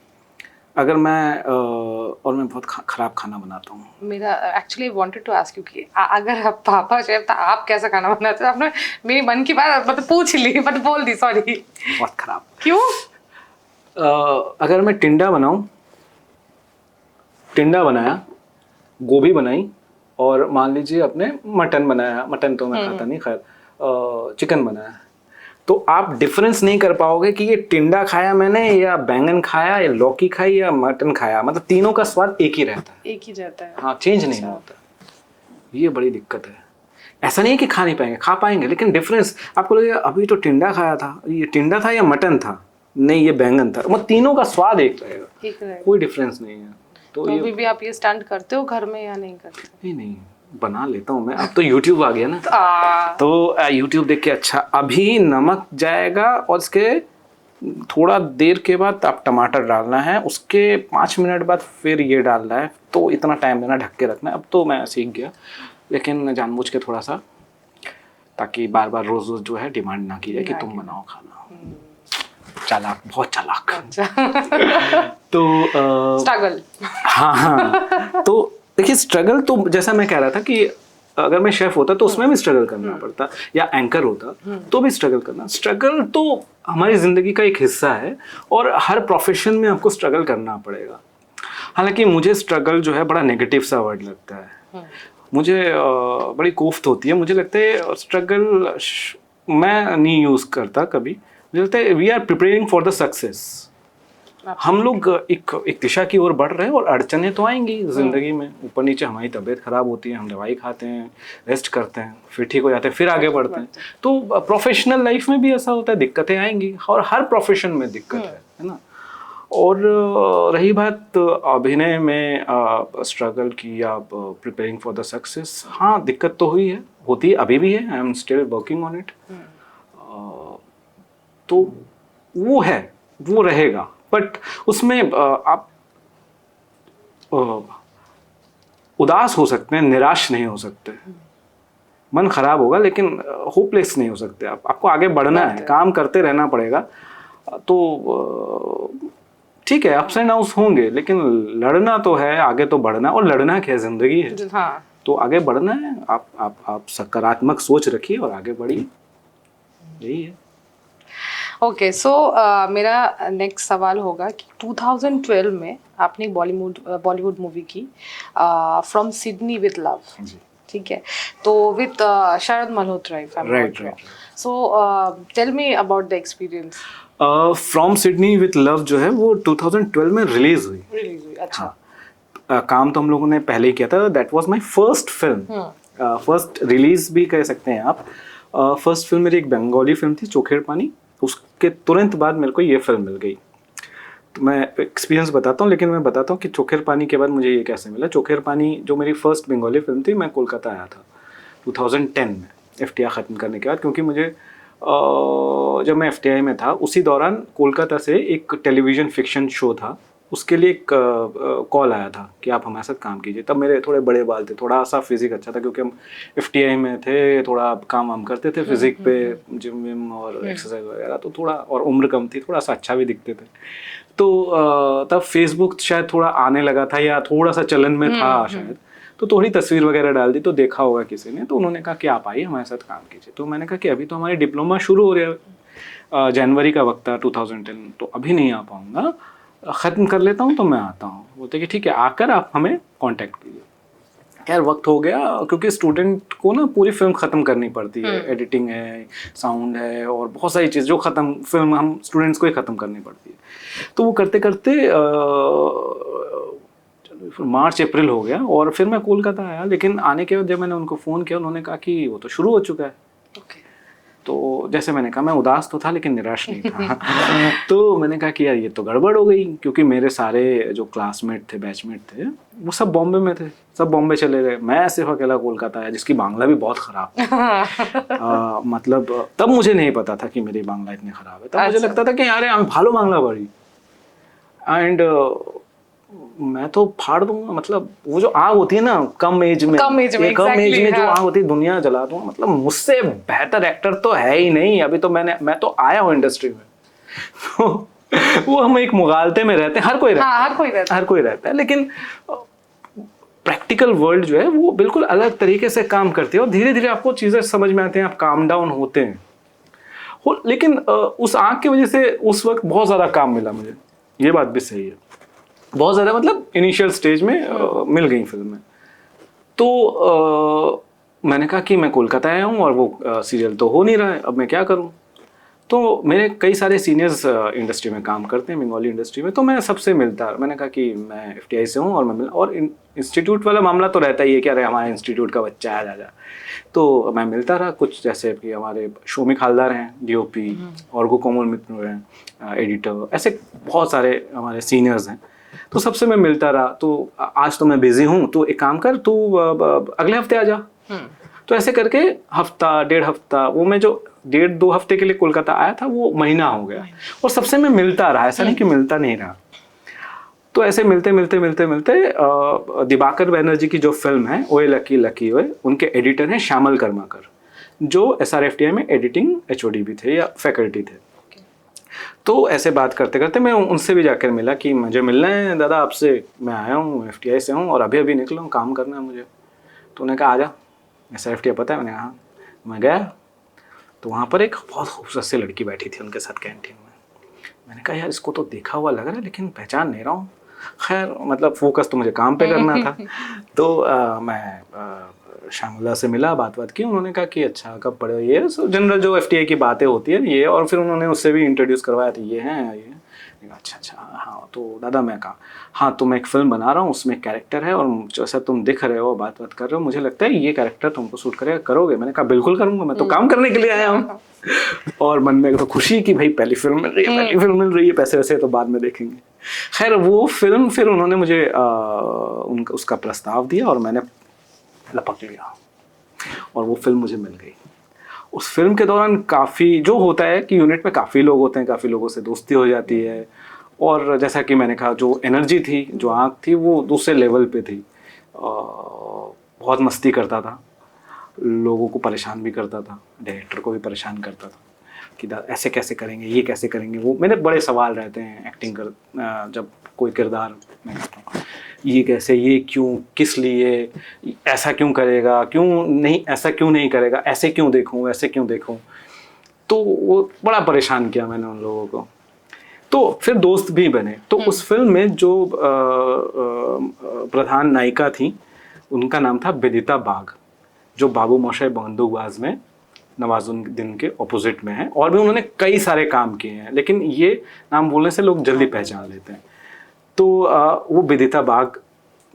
S1: अगर मैं और मैं बहुत ख़राब खाना बनाता हूँ।
S2: मेरा actually wanted to ask you कि अगर आप पापा शेफ था, आप कैसा खाना बनाते थे? आपने मेरी मन की बात मतलब पूछ ली, मतलब बोल दी, सॉरी।
S1: बहुत ख़राब।
S2: क्यों?
S1: अगर मैं टिंडा बनाया, गोभी बनाई, और मान लीजिए अपने मटन बनाया, मटन तो मैं खाता नहीं, खैर चिकन बनाया, तो आप डिफरेंस नहीं कर पाओगे कि ये टिंडा खाया मैंने, या बैंगन खाया, या लौकी खाई, या मटन खाया। मतलब तीनों का स्वाद एक ही रहता है,
S2: एक ही रहता है।
S1: हाँ, चेंज नहीं होता। ये बड़ी दिक्कत है। ऐसा नहीं है कि खा नहीं पाएंगे, खा पाएंगे, लेकिन डिफरेंस आपको लगेगा अभी तो टिंडा खाया था, ये टिंडा था या मटन था, नहीं ये बैंगन था। मतलब तीनों का स्वाद एक रहेगा, कोई डिफरेंस नहीं है।
S2: तो अभी भी आप ये स्टंट करते हो घर में या नहीं करते?
S1: नहीं, बना लेता हूँ मैं। अब तो YouTube आ गया ना, तो YouTube देख के, अच्छा अभी नमक जाएगा और उसके थोड़ा देर के बाद आप टमाटर डालना है, उसके 5 मिनट बाद फिर ये डालना है, तो इतना टाइम देना, ढक के रखना है। अब तो मैं सीख गया, लेकिन जानबूझ के थोड़ा सा, ताकि बार बार रोज रोज जो है डिमांड ना की जाए कि तुम बनाओ खाना। चालाक, बहुत चालाक। तो
S2: स्ट्रगल।
S1: हाँ, तो देखिए स्ट्रगल तो जैसा मैं कह रहा था कि अगर मैं शेफ होता तो उसमें भी स्ट्रगल करना पड़ता, या एंकर होता तो भी स्ट्रगल करना। स्ट्रगल तो हमारी ज़िंदगी का एक हिस्सा है, और हर प्रोफेशन में आपको स्ट्रगल करना पड़ेगा। हालांकि मुझे स्ट्रगल जो है बड़ा नेगेटिव सा वर्ड लगता है, मुझे बड़ी कोफ्त होती है। मुझे लगता है स्ट्रगल मैं नहीं यूज़ करता कभी। मुझे लगता है we are preparing for the success. हम लोग एक दिशा की ओर बढ़ रहे हैं, और अड़चने तो आएंगी ज़िंदगी में, ऊपर नीचे। हमारी तबीयत ख़राब होती है, हम दवाई खाते हैं, रेस्ट करते हैं, फिर ठीक हो जाते हैं, फिर आगे बढ़ते हैं। तो प्रोफेशनल लाइफ में भी ऐसा होता है, दिक्कतें आएंगी, और हर प्रोफेशन में दिक्कत है ना। और रही बात अभिनय में स्ट्रगल की, या प्रिपेयरिंग फॉर द सक्सेस, हाँ दिक्कत तो हुई है, होती है, अभी भी है। I am still working on it. तो वो है, वो रहेगा, बट उसमें आप उदास हो सकते हैं, निराश नहीं हो सकते। मन खराब होगा, लेकिन होपलेस नहीं हो सकते। आपको आगे बढ़ना है, काम करते रहना पड़ेगा। तो ठीक है, अप्स एंड डाउन्स होंगे, लेकिन लड़ना तो है, आगे तो बढ़ना। और लड़ना क्या, जिंदगी है।
S2: हाँ।
S1: तो आगे बढ़ना है। आप सकारात्मक सोच रखिए और आगे बढ़िए, यही है।
S2: ओके, सो मेरा नेक्स्ट सवाल होगा कि 2012 में आपने बॉलीवुड मूवी की फ्रॉम सिडनी विद लव, ठीक है, तो with Sharad Malhotra,
S1: right.
S2: So tell me about the experience.
S1: From Sydney with love जो है वो 2012 में रिलीज हुई।
S2: अच्छा।
S1: काम तो हम लोगों ने पहले ही किया था। That was my first film, first release भी कह सकते हैं आप। फर्स्ट फिल्म मेरी एक बंगाली फिल्म थी, चोखेर पानी। उसके तुरंत बाद मेरे को ये फिल्म मिल गई। तो मैं एक्सपीरियंस बताता हूँ, लेकिन मैं बताता हूँ कि चोखेर पानी के बाद मुझे ये कैसे मिला। चोखेर पानी जो मेरी फर्स्ट बंगाली फिल्म थी, मैं कोलकाता आया था 2010 में। FTI ख़त्म करने के बाद, क्योंकि मुझे जब मैं FTI में था उसी दौरान कोलकाता से एक टेलीविज़न फिक्शन शो था, उसके लिए एक कॉल आया था कि आप हमारे साथ काम कीजिए। तब मेरे थोड़े बड़े बाल थे, थोड़ा सा फिजिक अच्छा था, क्योंकि हम FTI में थे, थोड़ा काम वाम करते थे फिजिक पे, जिम विम और एक्सरसाइज वगैरह, तो थोड़ा, और उम्र कम थी, थोड़ा सा अच्छा भी दिखते थे। तो तब फेसबुक शायद थोड़ा आने लगा था या थोड़ा सा चलन में था शायद, तो थोड़ी तस्वीर वगैरह डाल दी तो देखा होगा किसी ने, तो उन्होंने कहा कि आप आइए हमारे साथ काम कीजिए। तो मैंने कहा कि अभी तो हमारी डिप्लोमा शुरू हो रहा है, जनवरी का वक्त था 2010, तो अभी नहीं आ पाऊँगा, ख़त्म कर लेता हूँ तो मैं आता हूँ। बोलते कि ठीक है, आकर आप हमें कांटेक्ट कीजिए। खैर वक्त हो गया, क्योंकि स्टूडेंट को ना पूरी फिल्म ख़त्म करनी पड़ती है, एडिटिंग है, साउंड है, और बहुत सारी चीज़ जो ख़त्म फिल्म हम स्टूडेंट्स को ही ख़त्म करनी पड़ती है। तो वो करते करते चलो मार्च अप्रैल हो गया, और फिर मैं कोलकाता आया। लेकिन आने के बाद जब मैंने उनको फ़ोन किया, उन्होंने कहा कि वो तो शुरू हो चुका है। तो जैसे मैंने कहा, मैं उदास तो था लेकिन निराश नहीं था। तो मैंने कहा कि यार ये तो गड़बड़ हो गई, क्योंकि मेरे सारे जो क्लासमेट थे, बैचमेट थे, वो सब बॉम्बे में थे, सब बॉम्बे चले गए, मैं सिर्फ अकेला कोलकाता आया, जिसकी बांग्ला भी बहुत ख़राब थी। मतलब तब मुझे नहीं पता था कि मेरी बांग्ला इतनी ख़राब है। तब मुझे लगता था कि यार আমি ভালো बांग्ला पढ़ी, एंड मैं तो फाड़ दूंगा, मतलब वो जो आग होती है ना कम एज में
S2: कम एज में
S1: जो आग होती है, दुनिया जला दूंगा, मतलब मुझसे बेहतर एक्टर तो है ही नहीं। अभी तो मैं तो आया हूँ इंडस्ट्री में। तो वो हम एक मुगालते में रहते हैं, हर कोई रहता है, लेकिन प्रैक्टिकल वर्ल्ड जो है वो बिल्कुल अलग तरीके से काम करती है, और धीरे धीरे आपको चीज़ें समझ में आती हैं, आप काम डाउन होते हैं। लेकिन उस आग की वजह से उस वक्त बहुत ज़्यादा काम मिला मुझे, ये बात भी सही है, बहुत ज़्यादा, मतलब इनिशियल स्टेज में मिल गई फिल्में। तो मैंने कहा कि मैं कोलकाता आया हूँ और वो सीरियल तो हो नहीं रहा है, अब मैं क्या करूँ। तो मेरे कई सारे सीनियर्स इंडस्ट्री में काम करते हैं, बंगाली इंडस्ट्री में, तो मैं सबसे मिलता, मैंने कहा कि मैं FTI से हूँ और मैं और इंस्टीट्यूट वाला मामला तो रहता ही है कि अरे हमारे इंस्टीट्यूट का बच्चा है, जा। तो मैं मिलता रहा, कुछ जैसे कि हमारे शोमिक हालदार हैं DOP, और कोमल मित्र हैं एडिटर, ऐसे बहुत सारे हमारे सीनियर्स हैं, तो सबसे मैं मिलता रहा। तो आज तो मैं बिजी हूँ, तो एक काम कर, तू अगले हफ्ते आ जा। तो ऐसे करके हफ्ता, 1.5 हफ्ता, वो मैं जो 1.5-2 हफ्ते के लिए कोलकाता आया था, वो महीना हो गया, और सबसे मैं मिलता रहा, ऐसा नहीं कि मिलता नहीं रहा। तो ऐसे मिलते दिवाकर बैनर्जी की जो फिल्म है ओए लकी लकी ओए, उनके एडिटर हैं श्यामल कर्माकर, जो SRFTI में एडिटिंग HOD भी थे या फैकल्टी थे। तो ऐसे बात करते करते मैं उनसे भी जाकर मिला कि मुझे मिलना है दादा आपसे, मैं आया हूँ FTI से हूँ और अभी निकला हूँ, काम करना है मुझे। तो उन्होंने कहा आजा, SRFTI पता है? मैंने कहा। मैं गया तो वहाँ पर एक बहुत खूबसूरत सी लड़की बैठी थी उनके साथ कैंटीन में। मैंने कहा यार इसको तो देखा हुआ लग रहा है लेकिन पहचान नहीं रहा हूँ। खैर मतलब फोकस तो मुझे काम पे करना था। तो मैं श्यामला से मिला, बात की। उन्होंने कहा कि अच्छा कब पढ़े, ये जनरल जो FTI की बातें होती है ये, और फिर उन्होंने उससे भी इंट्रोड्यूस करवाया था, ये हैं ये। अच्छा हाँ। तो दादा मैं कहा हाँ, तो मैं एक फिल्म बना रहा हूँ, उसमें कैरेक्टर है और जैसा तुम दिख रहे हो, बात कर रहे हो, मुझे लगता है ये कैरेक्टर तुमको सूट करेगा, करोगे? मैंने कहा बिल्कुल करूँगा, मैं तो काम करने के लिए आया हूँ। और मन में तो खुशी कि भाई पहली फिल्म मिल रही है, पैसे वैसे तो बाद में देखेंगे। खैर वो फिल्म फिर उन्होंने मुझे उनका उसका प्रस्ताव दिया और मैंने लपक लिया और वो फिल्म मुझे मिल गई। उस फिल्म के दौरान काफ़ी जो होता है कि यूनिट में काफ़ी लोग होते हैं, काफ़ी लोगों से दोस्ती हो जाती है, और जैसा कि मैंने कहा जो एनर्जी थी, जो आँख थी, वो दूसरे लेवल पे थी। बहुत मस्ती करता था, लोगों को परेशान भी करता था, डायरेक्टर को भी परेशान करता था कि ऐसे कैसे करेंगे, ये कैसे करेंगे। वो मेरे बड़े सवाल रहते हैं एक्टिंग कर जब कोई किरदार मैं करता हूँ, ये कैसे, ये क्यों, किस लिए, ऐसा क्यों करेगा, क्यों नहीं, ऐसा क्यों नहीं करेगा, ऐसे क्यों देखूँ, ऐसे क्यों देखूँ। तो वो बड़ा परेशान किया मैंने उन लोगों को। तो फिर दोस्त भी बने। तो उस फिल्म में जो प्रधान नायिका थी उनका नाम था विदिता बाग, जो बाबू मोशाय बंदूकबाज में नवाजुद्दीन के ऑपोजिट में है, और भी उन्होंने कई सारे काम किए हैं, लेकिन ये नाम बोलने से लोग जल्दी पहचान लेते हैं। तो वो विदिता बाग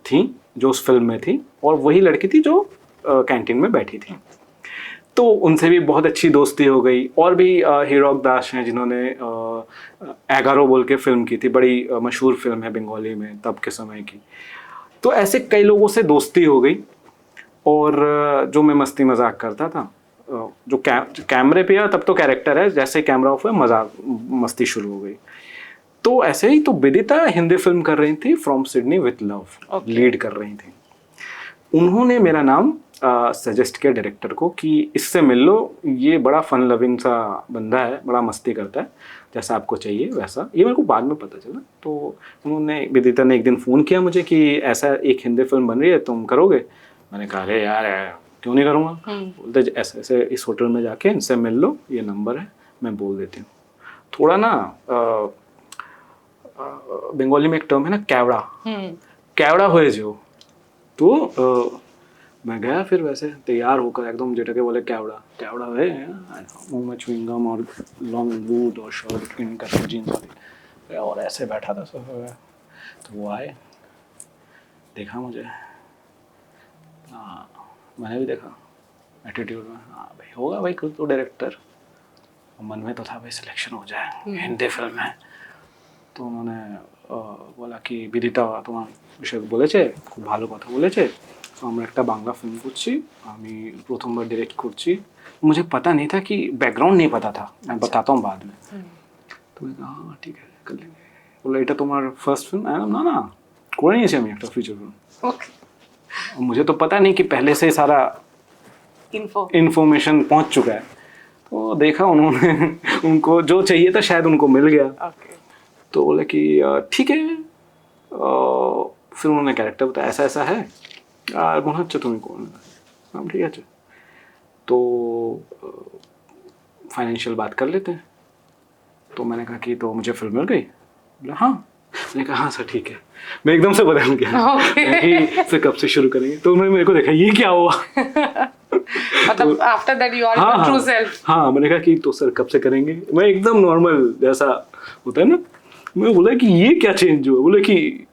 S1: थी जो उस फिल्म में थी, और वही लड़की थी जो कैंटीन में बैठी थी। तो उनसे भी बहुत अच्छी दोस्ती हो गई। और भी हीरोक दास हैं जिन्होंने 11 बोल के फिल्म की थी, बड़ी मशहूर फिल्म है बंगाली में तब के समय की। तो ऐसे कई लोगों से दोस्ती हो गई, और जो मैं मस्ती मजाक करता था जो कैमरे पे है तब तो कैरेक्टर है, जैसे ही कैमरा ऑफ है मजाक मस्ती शुरू हो गई। तो ऐसे ही तो विदिता हिंदी फिल्म कर रही थी, from Sydney with love lead कर रही थी। उन्होंने मेरा नाम सजेस्ट किया डायरेक्टर को कि इससे मिल लो, ये बड़ा फन लविंग सा बंदा है, बड़ा मस्ती करता है, जैसा आपको चाहिए वैसा। ये मेरे को बाद में पता चला। तो उन्होंने, विदिता ने एक दिन फ़ोन किया मुझे कि ऐसा एक हिंदी फिल्म बन रही है, तुम करोगे? मैंने कहा अरे यार क्यों नहीं करूँगा। बोलते ऐसे ऐसे इस होटल में जाके इनसे मिल लो, ये नंबर है, मैं बोल देती हूँ। थोड़ा ना बंगाली में एक टर्म है ना, कैवड़ा, कैवड़ा हुए जो। तो मैं गया, फिर वैसे तैयार होकर एकदम जेठा के बोले कैवड़ा कैवड़ा है, मुंह में च्युइंगम और लॉन्ग बूट और शर्ट इन कर जीन्स वाली, और ऐसे बैठा था सोफे पे। तो वो आए, देखा मुझे, हाँ मैंने भी देखा एटीट्यूड में, हाँ भाई होगा भाई कुछ तो डायरेक्टर। मन में तो था भाई सिलेक्शन हो जाए, हिंदी फिल्म है। तो उन्होंने बोला कि বিদিতা তোমার বিষয়ে বলেছে, খুব ভালো কথা বলেছে, তো আমরা একটা বাংলা फिल्म করছি, আমি প্রথমবার डायरेक्ट করছি। मुझे पता नहीं था कि बैकग्राउंड नहीं पता था, मैं बताता हूँ बाद में। तो मैं कहा हाँ ठीक है कर लेंगे। बोला এটা তোমার फर्स्ट फिल्म? না না করে নিয়েছি আমি একটা ফিচার फिल्म। मुझे तो पता नहीं कि पहले से सारा इन्फॉर्मेशन पहुंच चुका है। तो देखा उन्होंने उनको जो चाहिए था शायद उनको मिल गया। तो बोले कि ठीक है। फिर उन्होंने कैरेक्टर बताया ऐसा ऐसा है, মনে হচ্ছে তুমি কোন, हम ठीक है। तो फाइनेंशियल बात कर लेते हैं। तो मैंने कहा कि तो मुझे फिल्म मिल गई? बोला हाँ। मैंने कहा हाँ सर ठीक है। मैं एकदम से बदल गया कि फिर कब से शुरू करेंगे। तो उन्होंने मेरे को देखा ये क्या हुआ।
S2: मतलब after that you are your true self.
S1: हाँ मैंने कहा कि तो सर कब से करेंगे। मैं एकदम नॉर्मल जैसा होता है ना, मैं बोला कि ये क्या चेंज हुआ। बोले कि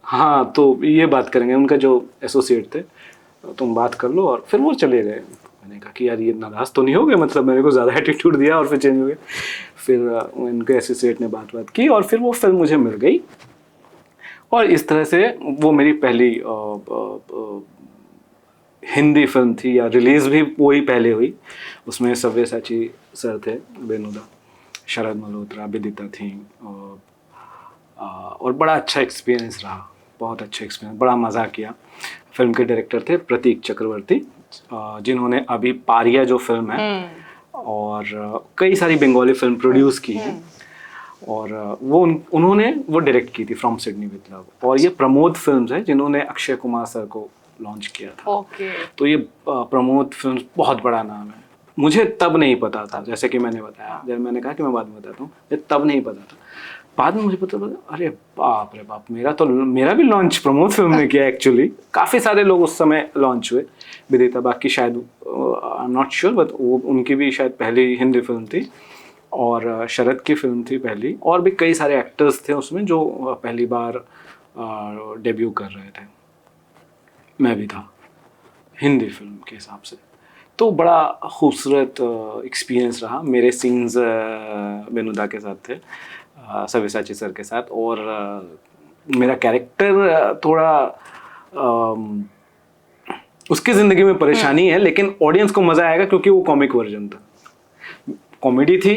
S1: हाँ तो ये बात करेंगे। उनका जो एसोसिएट थे, तुम बात कर लो, और फिर वो चले गए। मैंने कहा कि यार ये नाराज तो नहीं हो गए, मतलब मेरे को ज़्यादा एटीट्यूड दिया और फिर चेंज हो गया। फिर उनके एसोसिएट ने बात की और फिर वो फिल्म मुझे मिल गई। और इस तरह से वो मेरी पहली हिंदी फिल्म थी, या रिलीज़ भी वही पहले हुई। उसमें सव्यसाची सर थे, बेनुदा, शरद मल्होत्रा, विदिता थी, और बड़ा अच्छा एक्सपीरियंस रहा, बहुत अच्छा एक्सपीरियंस, बड़ा मज़ा किया। फिल्म के डायरेक्टर थे प्रतीक चक्रवर्ती, जिन्होंने अभी पारिया जो फिल्म है और कई सारी बंगाली फिल्म प्रोड्यूस की हैं, और वो उन्होंने वो डायरेक्ट की थी फ्रॉम सिडनी विद लव। और ये प्रमोद फिल्म्स है जिन्होंने अक्षय कुमार सर को लॉन्च किया था। तो ये प्रमोद फिल्म्स बहुत बड़ा नाम है। मुझे तब नहीं पता था, जैसे कि मैंने बताया, जब मैंने कहा कि मैं बाद में बताता हूँ, तब नहीं पता था। बाद में मुझे पता लगा, अरे बाप रे बाप, मेरा भी लॉन्च प्रमोद फिल्म ने किया एक्चुअली। काफ़ी सारे लोग उस समय लॉन्च हुए। विदिता बाकी शायद I am not sure, but वो उनकी भी शायद पहली हिंदी फिल्म थी, और शरद की फिल्म थी पहली, और भी कई सारे एक्टर्स थे उसमें जो पहली बार डेब्यू कर रहे थे। मैं भी था हिंदी फिल्म के हिसाब से। तो बड़ा खूबसूरत एक्सपीरियंस रहा। मेरे सीन्स बेनुदा के साथ थे, सव्यसाची सर के साथ, और मेरा कैरेक्टर थोड़ा उसकी ज़िंदगी में परेशानी है, लेकिन ऑडियंस को मज़ा आएगा क्योंकि वो कॉमिक वर्जन था, कॉमेडी थी।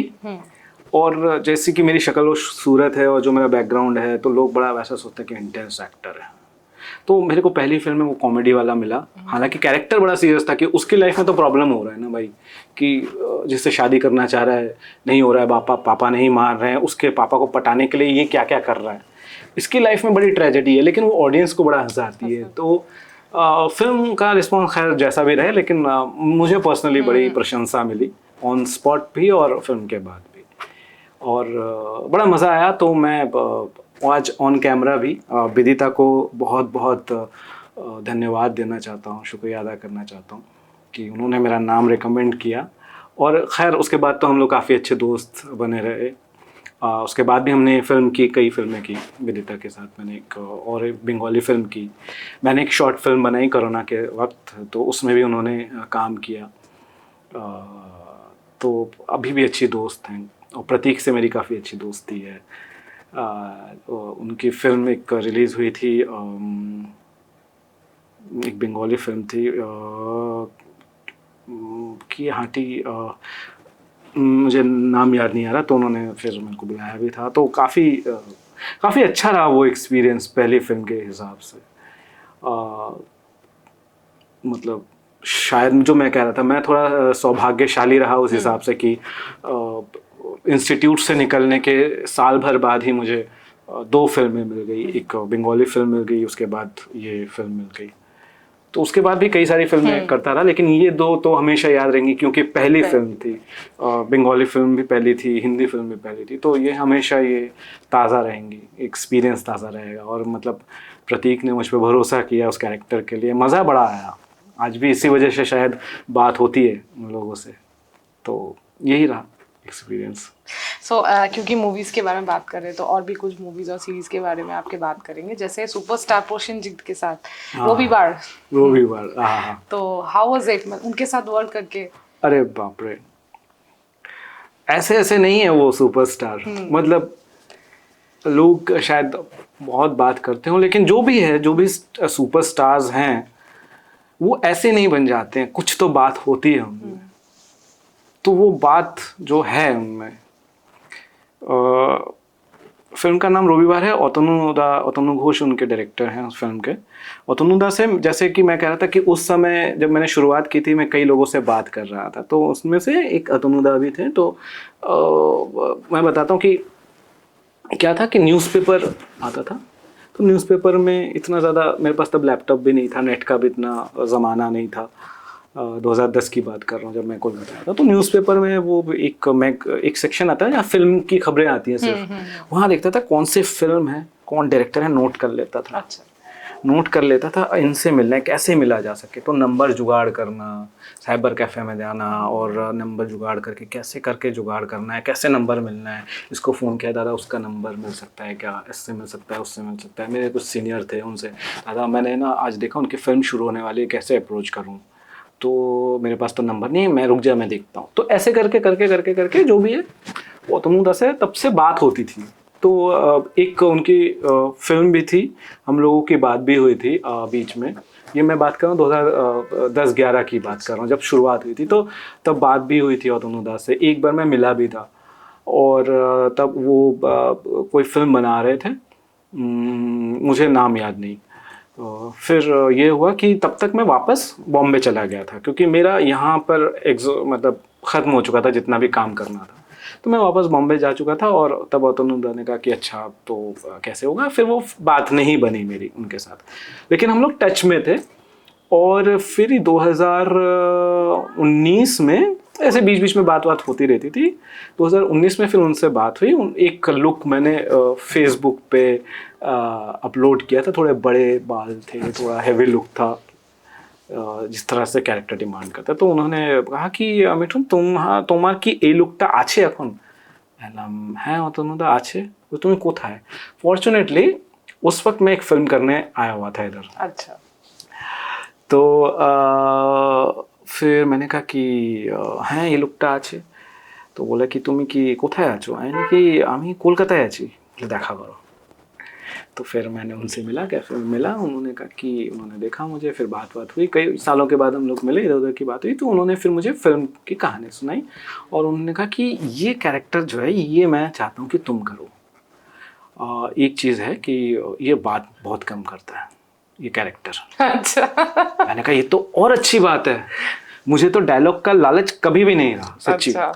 S1: और जैसे कि मेरी शक्ल और सूरत है और जो मेरा बैकग्राउंड है, तो लोग बड़ा वैसा सोचते हैं कि इंटेंस एक्टर है। तो मेरे को पहली फिल्म में वो कॉमेडी वाला मिला। हालांकि कैरेक्टर बड़ा सीरियस था कि उसकी लाइफ में तो प्रॉब्लम हो रहा है ना भाई, कि जिससे शादी करना चाह रहा है, नहीं हो रहा है, पापा नहीं मार रहे हैं, उसके पापा को पटाने के लिए ये क्या क्या कर रहा है। इसकी लाइफ में बड़ी ट्रेजेडी है, लेकिन वो ऑडियंस को बड़ा हंसाती है। तो फिल्म का रिस्पॉन्स खैर जैसा भी रहे, लेकिन मुझे पर्सनली बड़ी प्रशंसा मिली, ऑन स्पॉट भी और फिल्म के बाद भी, और बड़ा मज़ा आया। तो मैं आज ऑन कैमरा भी विदिता को बहुत बहुत धन्यवाद देना चाहता हूँ, शुक्रिया अदा करना चाहता हूँ कि उन्होंने मेरा नाम रिकमेंड किया। और खैर उसके बाद तो हम लोग काफ़ी अच्छे दोस्त बने रहे। उसके बाद भी हमने कई फिल्में की विदिता के साथ। मैंने एक बंगाली फिल्म की, मैंने एक शॉर्ट फिल्म बनाई कोरोना के वक्त, तो उसमें भी उन्होंने काम किया। तो अभी भी अच्छी दोस्त हैं, और प्रतीक से मेरी काफ़ी अच्छी दोस्ती है। उनकी फिल्म एक रिलीज़ हुई थी, एक बंगाली फिल्म थी, कि हाटी मुझे नाम याद नहीं आ रहा, तो उन्होंने फिर मेरे को बुलाया भी था, तो काफ़ी अच्छा रहा वो एक्सपीरियंस पहली फिल्म के हिसाब से। मतलब शायद जो मैं कह रहा था, मैं थोड़ा सौभाग्यशाली रहा उस हिसाब से कि इंस्टीट्यूट से निकलने के साल भर बाद ही मुझे 2 फिल्में मिल गई, एक बंगाली फिल्म मिल गई, उसके बाद ये फिल्म मिल गई। तो उसके बाद भी कई सारी फिल्में करता रहा, लेकिन ये 2 तो हमेशा याद रहेंगी क्योंकि पहली फिल्म थी। बंगाली फिल्म भी पहली थी, हिंदी फिल्म भी पहली थी, तो ये हमेशा ये ताज़ा रहेंगी, एक्सपीरियंस ताज़ा रहेगा। और मतलब प्रतीक ने मुझ पर भरोसा किया उस कैरेक्टर के लिए, मज़ा बड़ा आया। आज भी इसी वजह से शायद बात होती है उन लोगों से, तो यही रहा एक्सपीरियंस।
S2: सो क्योंकि मूवीज़ के बारे में बात कर रहे हैं तो और भी कुछ मूवीज़ और सीरीज़ के बारे में आपके बात करेंगे, जैसे सुपरस्टार प्रोसेनजीत के साथ रविवार।
S1: हाँ।
S2: तो हाउ वाज इट उनके साथ वर्क करके?
S1: अरे बाप रे, ऐसे नहीं है वो सुपरस्टार। मतलब लोग शायद बहुत बात करते हो, लेकिन जो भी सुपरस्टार्स हैं वो ऐसे नहीं बन जाते हैं, कुछ तो बात होती है उनमें। तो वो बात जो है उनमें, फिल्म का नाम रविवार है। अतनु घोष उनके डायरेक्टर हैं उस फिल्म के। अतनुदा से, जैसे कि मैं कह रहा था कि उस समय जब मैंने शुरुआत की थी, मैं कई लोगों से बात कर रहा था, तो उसमें से एक अतनुदा भी थे। तो मैं बताता हूँ कि क्या था कि न्यूज़पेपर आता था, तो न्यूज़पेपर में इतना ज़्यादा, मेरे पास तब लैपटॉप भी नहीं था, नेट का भी इतना ज़माना नहीं था। 2010 की बात कर रहा हूँ जब मैं कोलकाता आया था। तो न्यूज़पेपर में वो एक सेक्शन आता है जहाँ फिल्म की खबरें आती हैं सिर्फ। वहाँ देखता था कौन सी फिल्म है, कौन डायरेक्टर है, नोट कर लेता था।
S2: अच्छा।
S1: नोट कर लेता था, इनसे मिलना है, कैसे मिला जा सके। तो नंबर जुगाड़ करना, साइबर कैफ़े में जाना और नंबर जुगाड़ करके कैसे करके जुगाड़ करना है, कैसे नंबर मिलना है। इसको फ़ोन किया, दादा उसका नंबर मिल सकता है क्या, इससे मिल सकता है, उससे मिल सकता है। मेरे कुछ सीनियर थे, उनसे, दादा मैंने ना आज देखा उनकी फ़िल्म शुरू होने वाली है, कैसे अप्रोच करूँ। तो मेरे पास तो नंबर नहीं है, मैं रुक जा, मैं देखता हूँ। तो ऐसे करके जो भी है वो अतनुदा से तब से बात होती थी। तो एक उनकी फिल्म भी थी, हम लोगों की बात भी हुई थी बीच में। ये मैं बात कर रहा हूँ 2010-11 की बात कर रहा हूँ, जब शुरुआत हुई थी। तो तब बात भी हुई थी अतनुदा से। एक बार मैं मिला भी था, और तब वो कोई फिल्म बना रहे थे, मुझे नाम याद नहीं। फिर ये हुआ कि तब तक मैं वापस बॉम्बे चला गया था, क्योंकि मेरा यहाँ पर मतलब ख़त्म हो चुका था जितना भी काम करना था। तो मैं वापस बॉम्बे जा चुका था, और तब अतनुदा ने कहा कि अच्छा तो कैसे होगा। फिर वो बात नहीं बनी मेरी उनके साथ, लेकिन हम लोग टच में थे। और फिर 2019 में ऐसे बीच में बात होती रहती थी। 2019 में फिर उनसे बात हुई। एक लुक मैंने फेसबुक पे अपलोड किया था, थोड़े बड़े बाल थे, थोड़ा हैवी लुक था, जिस तरह से कैरेक्टर डिमांड करता। तो उन्होंने कहा कि मिठुन তোমার কি এই লুকটা আছে এখন? হ্যাঁ অতনুদা আছে, तो तुम्हें কোথায়? फॉर्चुनेटली उस वक्त मैं एक फिल्म करने आया हुआ था इधर।
S2: अच्छा।
S1: तो फिर मैंने कहा कि হ্যাঁ এই লুকটা আছে। তো বলে কি তুমি কি কোথায় আছো? আমি কি আমি কলকাতায় আছি, দেখা করো। तो फिर मैंने उनसे मिला, कैफे में मिला। उन्होंने कहा कि उन्होंने देखा मुझे, फिर बात हुई। कई सालों के बाद हम लोग मिले, इधर उधर की बात हुई। तो उन्होंने फिर मुझे फिल्म की कहानी सुनाई, और उन्होंने कहा कि ये कैरेक्टर जो है ये मैं चाहता हूँ कि तुम करो। एक चीज़ है कि ये बात बहुत कम करता है ये कैरेक्टर।
S2: अच्छा।
S1: मैंने कहा ये तो और अच्छी बात है, मुझे तो डायलॉग का लालच कभी भी नहीं रहा, सच्ची।
S2: अच्छा।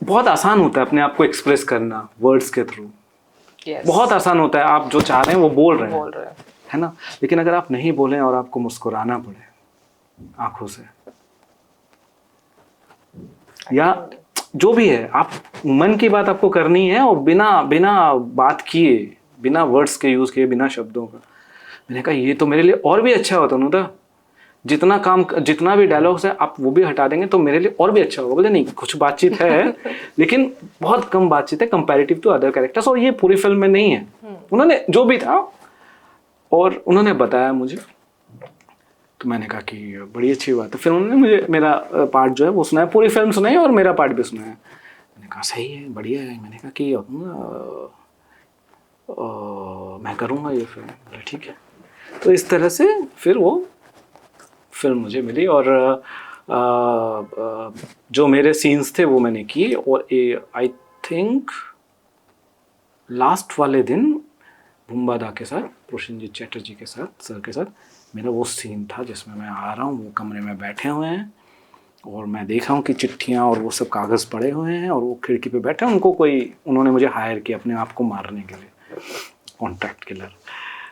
S1: बहुत आसान होता है अपने आप को एक्सप्रेस करना वर्ड्स के थ्रू।
S2: Yes.
S1: बहुत आसान होता है, आप जो चाह रहे हैं वो बोल रहे हैं, है ना। लेकिन अगर आप नहीं बोलें और आपको मुस्कुराना पड़े आंखों से, या जो भी है, आप मन की बात आपको करनी है, और बिना बात किए, बिना वर्ड्स के यूज किए, बिना शब्दों का। मैंने कहा ये तो मेरे लिए और भी अच्छा होता ना, जितना भी डायलॉग्स है आप वो भी हटा देंगे तो मेरे लिए और भी अच्छा होगा। बोले नहीं, कुछ बातचीत है लेकिन बहुत कम बातचीत है कंपैरेटिव टू अदर कैरेक्टर्स, और ये पूरी फिल्म में नहीं है। उन्होंने जो भी था और उन्होंने बताया मुझे, तो मैंने कहा कि बड़ी अच्छी बात है। फिर उन्होंने मुझे मेरा पार्ट जो है वो सुनाया, पूरी फिल्म सुनाई और मेरा पार्ट भी सुनाया। मैंने कहा सही है, बढ़िया है। मैंने कहा कि मैं करूँगा ये फिल्म। बोले ठीक है। तो इस तरह से फिर वो फिल्म मुझे मिली, और जो मेरे सीन्स थे वो मैंने किए, और आई थिंक लास्ट वाले दिन बुम्बादा के साथ, प्रोसेनजीत चैटर्जी के साथ, सर के साथ मेरा वो सीन था जिसमें मैं आ रहा हूँ, वो कमरे में बैठे हुए हैं और मैं देख रहा हूँ कि चिट्ठियाँ और वो सब कागज़ पड़े हुए हैं और वो खिड़की पे बैठे हैं। उन्होंने मुझे हायर किया अपने आप को मारने के लिए, कॉन्ट्रैक्ट किलर।